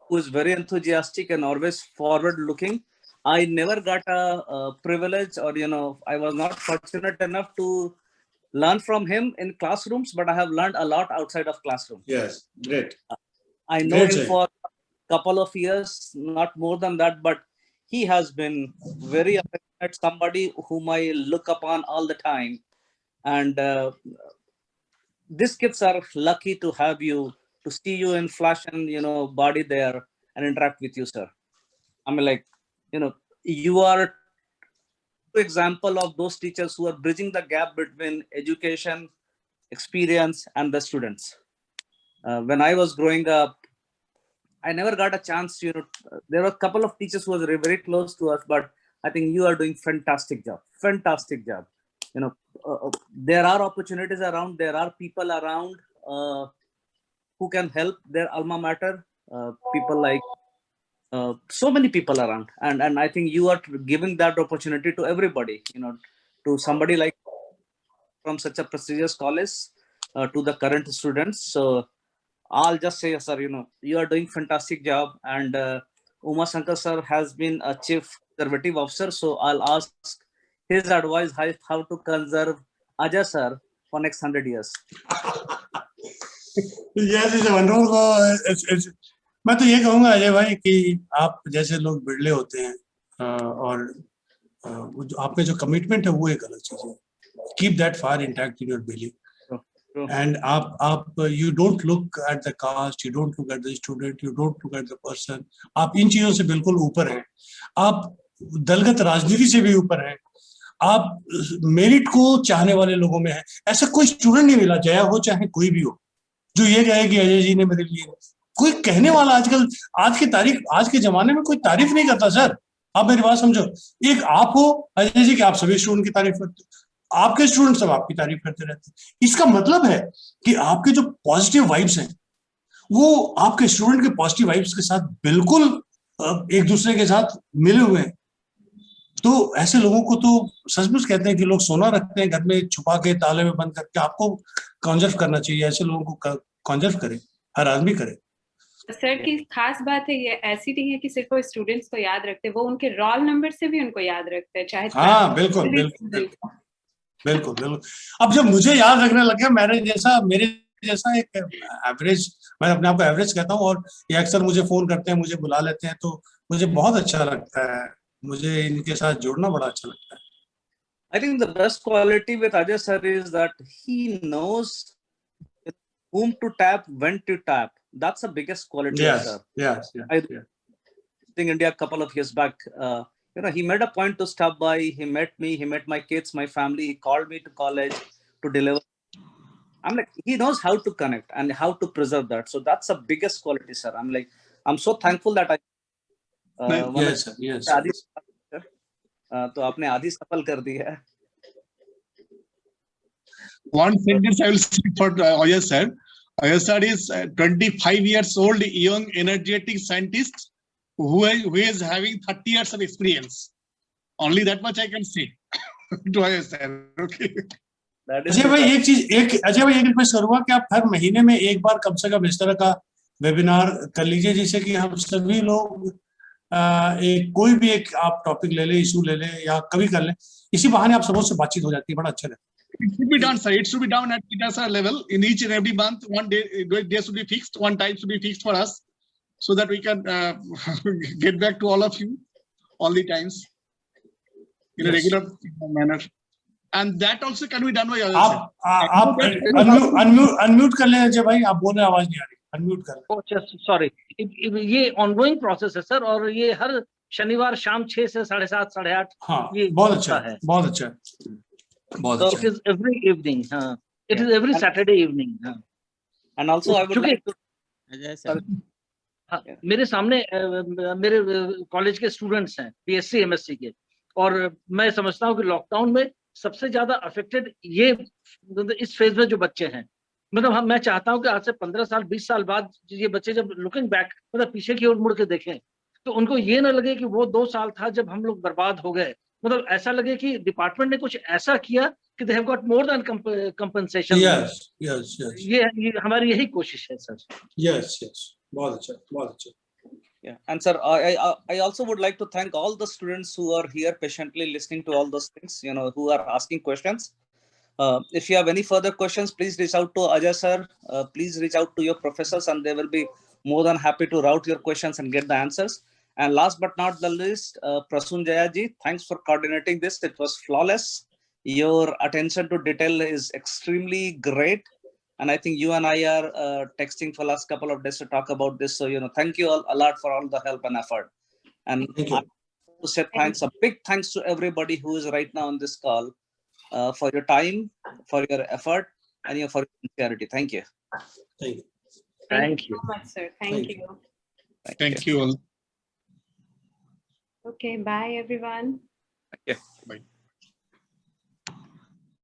who is very enthusiastic and always forward looking. I never got a privilege, or I was not fortunate enough to learn from him in classrooms, but I have learned a lot outside of classroom. Yes, great. I know him for a couple of years, not more than that, but he has been very affectionate, somebody whom I look upon all the time. And these kids are lucky to have you, to see you in flesh and body there and interact with you, sir. I mean, like, you are an example of those teachers who are bridging the gap between education, experience, and the students. When I was growing up, I never got a chance. There were a couple of teachers who were very close to us, but I think you are doing fantastic job. Fantastic job. There are opportunities around. There are people around who can help their alma mater. People like so many people around, and I think you are giving that opportunity to everybody. To somebody like from such a prestigious college, to the current students. So I'll just say, sir, you are doing fantastic job, and Uma Shankar sir has been a chief conservative officer. So I'll ask his advice how to conserve Ajay sir for next 100 years. Yes, it's a wonderful. मैं तो ये कहूँगा अजय भाई कि आप जैसे लोग बिरले होते हैं, और आप में जो कमिटमेंट है वो एक अलग चीज है. Keep that fire intact in your belly. And you don't look at the caste, you don't look at the student, you don't look at the person. आप इन चीजों से बिल्कुल ऊपर हैं. आप दलगत राजनीति से भी ऊपर हैं. आप मेरिट को चाहने वाले लोगों में हैं. ऐसा कोई स्टूडेंट नहीं मिला, जया हो चाहे कोई भी हो, जो ये कहे कि अजय जी ने मेरे लिए. कोई कहने वाला आजकल आज के जमाने में कोई तारीफ नहीं करता सर. आप मेरी बात समझो. एक आप हो अजय जी कि आप सभी स्टूडेंट की तारीफ करते हो, आपके स्टूडेंट सब आपकी तारीफ करते रहते हैं. इसका मतलब है कि आपके जो पॉजिटिव वाइब्स हैं वो आपके स्टूडेंट के पॉजिटिव वाइब्स के साथ बिल्कुल एक दूसरे के साथ मिले हुए हैं. तो ऐसे लोगों को तो सचमुच कहते हैं कि लोग सोना रखते हैं घर में छुपा के, ताले में बंद करके. आपको कंजर्व करना चाहिए. ऐसे लोगों को कंजर्व करें, हर आदमी करे. सर की खास बात है ये ऐसी नहीं है कि सिर्फ वो स्टूडेंट्स को याद रखते, वो उनके रोल नंबर से भी उनको याद रखते हैं, चाहे. हाँ बिल्कुल बिल्कुल बिल्कुल बिल्कुल बिल्कुल. अब जब मुझे याद रखने लगे, मेरे जैसा एक एवरेज, मैं अपने आप को एवरेज कहता हूँ, और ये अक्सर मुझे फोन करते हैं, मुझे बुला लेते हैं, तो मुझे बहुत अच्छा लगता है. मुझे इनके साथ जुड़ना बड़ा अच्छा लगता है. I think the best quality with Ajay sir is that he knows whom to tap, when to tap. That's the biggest quality. Yes, sir. Yes. I think India a couple of years back, he made a point to stop by. He met me, he met my kids, my family. He called me to college to deliver. I'm like, he knows how to connect and how to preserve that. So that's the biggest quality, sir. I'm like, I'm so thankful that I. Yes, sir. Yes. तो आपने आधी सफल कर दी है. One sentence I will say for Ayaz sir. Ayaz sir is 25 years old, young, energetic scientist who is having 30 years of experience. Only that much I can say to Ayaz sir. Okay. Ajay भाई एक request करूंगा कि आप हर महीने में एक बार कम से कम इस तरह का वेबिनार कर लीजिए, जिससे कि हम सभी लोग कोई भी एक आप टॉपिक ले ले, इशू ले ले या कभी कर ले, इसी बहाने आप सबों से बातचीत हो जाती है, बड़ा अच्छा लगता है. It should be done, sir. It should be done at ITASA level. In each and every month, one day should be fixed, one time should be fixed for us, so that we can get back to all of you all the times in a regular manner. And that also can be done by others. आप unmute कर लें अजय भाई, आप बोल रहे आवाज नहीं आ रही, अनम्यूट कर लें. सॉरी, ये ऑनगोइंग प्रोसेस है सर, और ये हर शनिवार शाम 6 से 7:30 8:30. हाँ, बहुत अच्छा है, बहुत अच्छा है, बहुत अच्छा. It is every evening. It is every Saturday evening. And also I would like to. मेरे सामने मेरे कॉलेज के स्टूडेंट्स हैं, BSc MSc के, और मैं समझता हूँ कि लॉकडाउन में सबसे ज्यादा अफेक्टेड ये इस फेज में जो बच्चे हैं. मतलब मैं चाहता हूँ कि आज से 15 साल 20 साल बाद ये बच्चे जब लुकिंग बैक, मतलब पीछे की ओर मुड़ के देखें, तो उनको ये ना लगे कि वो 2 साल था जब हम लोग बर्बाद हो गए. मतलब ऐसा लगे कि डिपार्टमेंट ने कुछ ऐसा किया कि they have got more than compensation. Yes. ये हमारी यही कोशिश है सर. Yes. बहुत अच्छा, बहुत अच्छा. Yeah, and sir, I also would like to thank all the students who are here patiently listening to all those things, who are asking questions. If you have any further questions, please reach out to Ajay sir. Please reach out to your professors, and they will be more than happy to route your questions and get the answers. And last but not the least, Prasun Jaya ji, thanks for coordinating this. It was flawless. Your attention to detail is extremely great. And I think you and I are texting for last couple of days to talk about this. So, thank you all a lot for all the help and effort. And I want to say thanks, a big thanks to everybody who is right now on this call for your time, for your effort, and for your sincerity. Thank you. Thank you so much, sir. Thank you. Thank you all. Okay, bye everyone. Okay. Bye.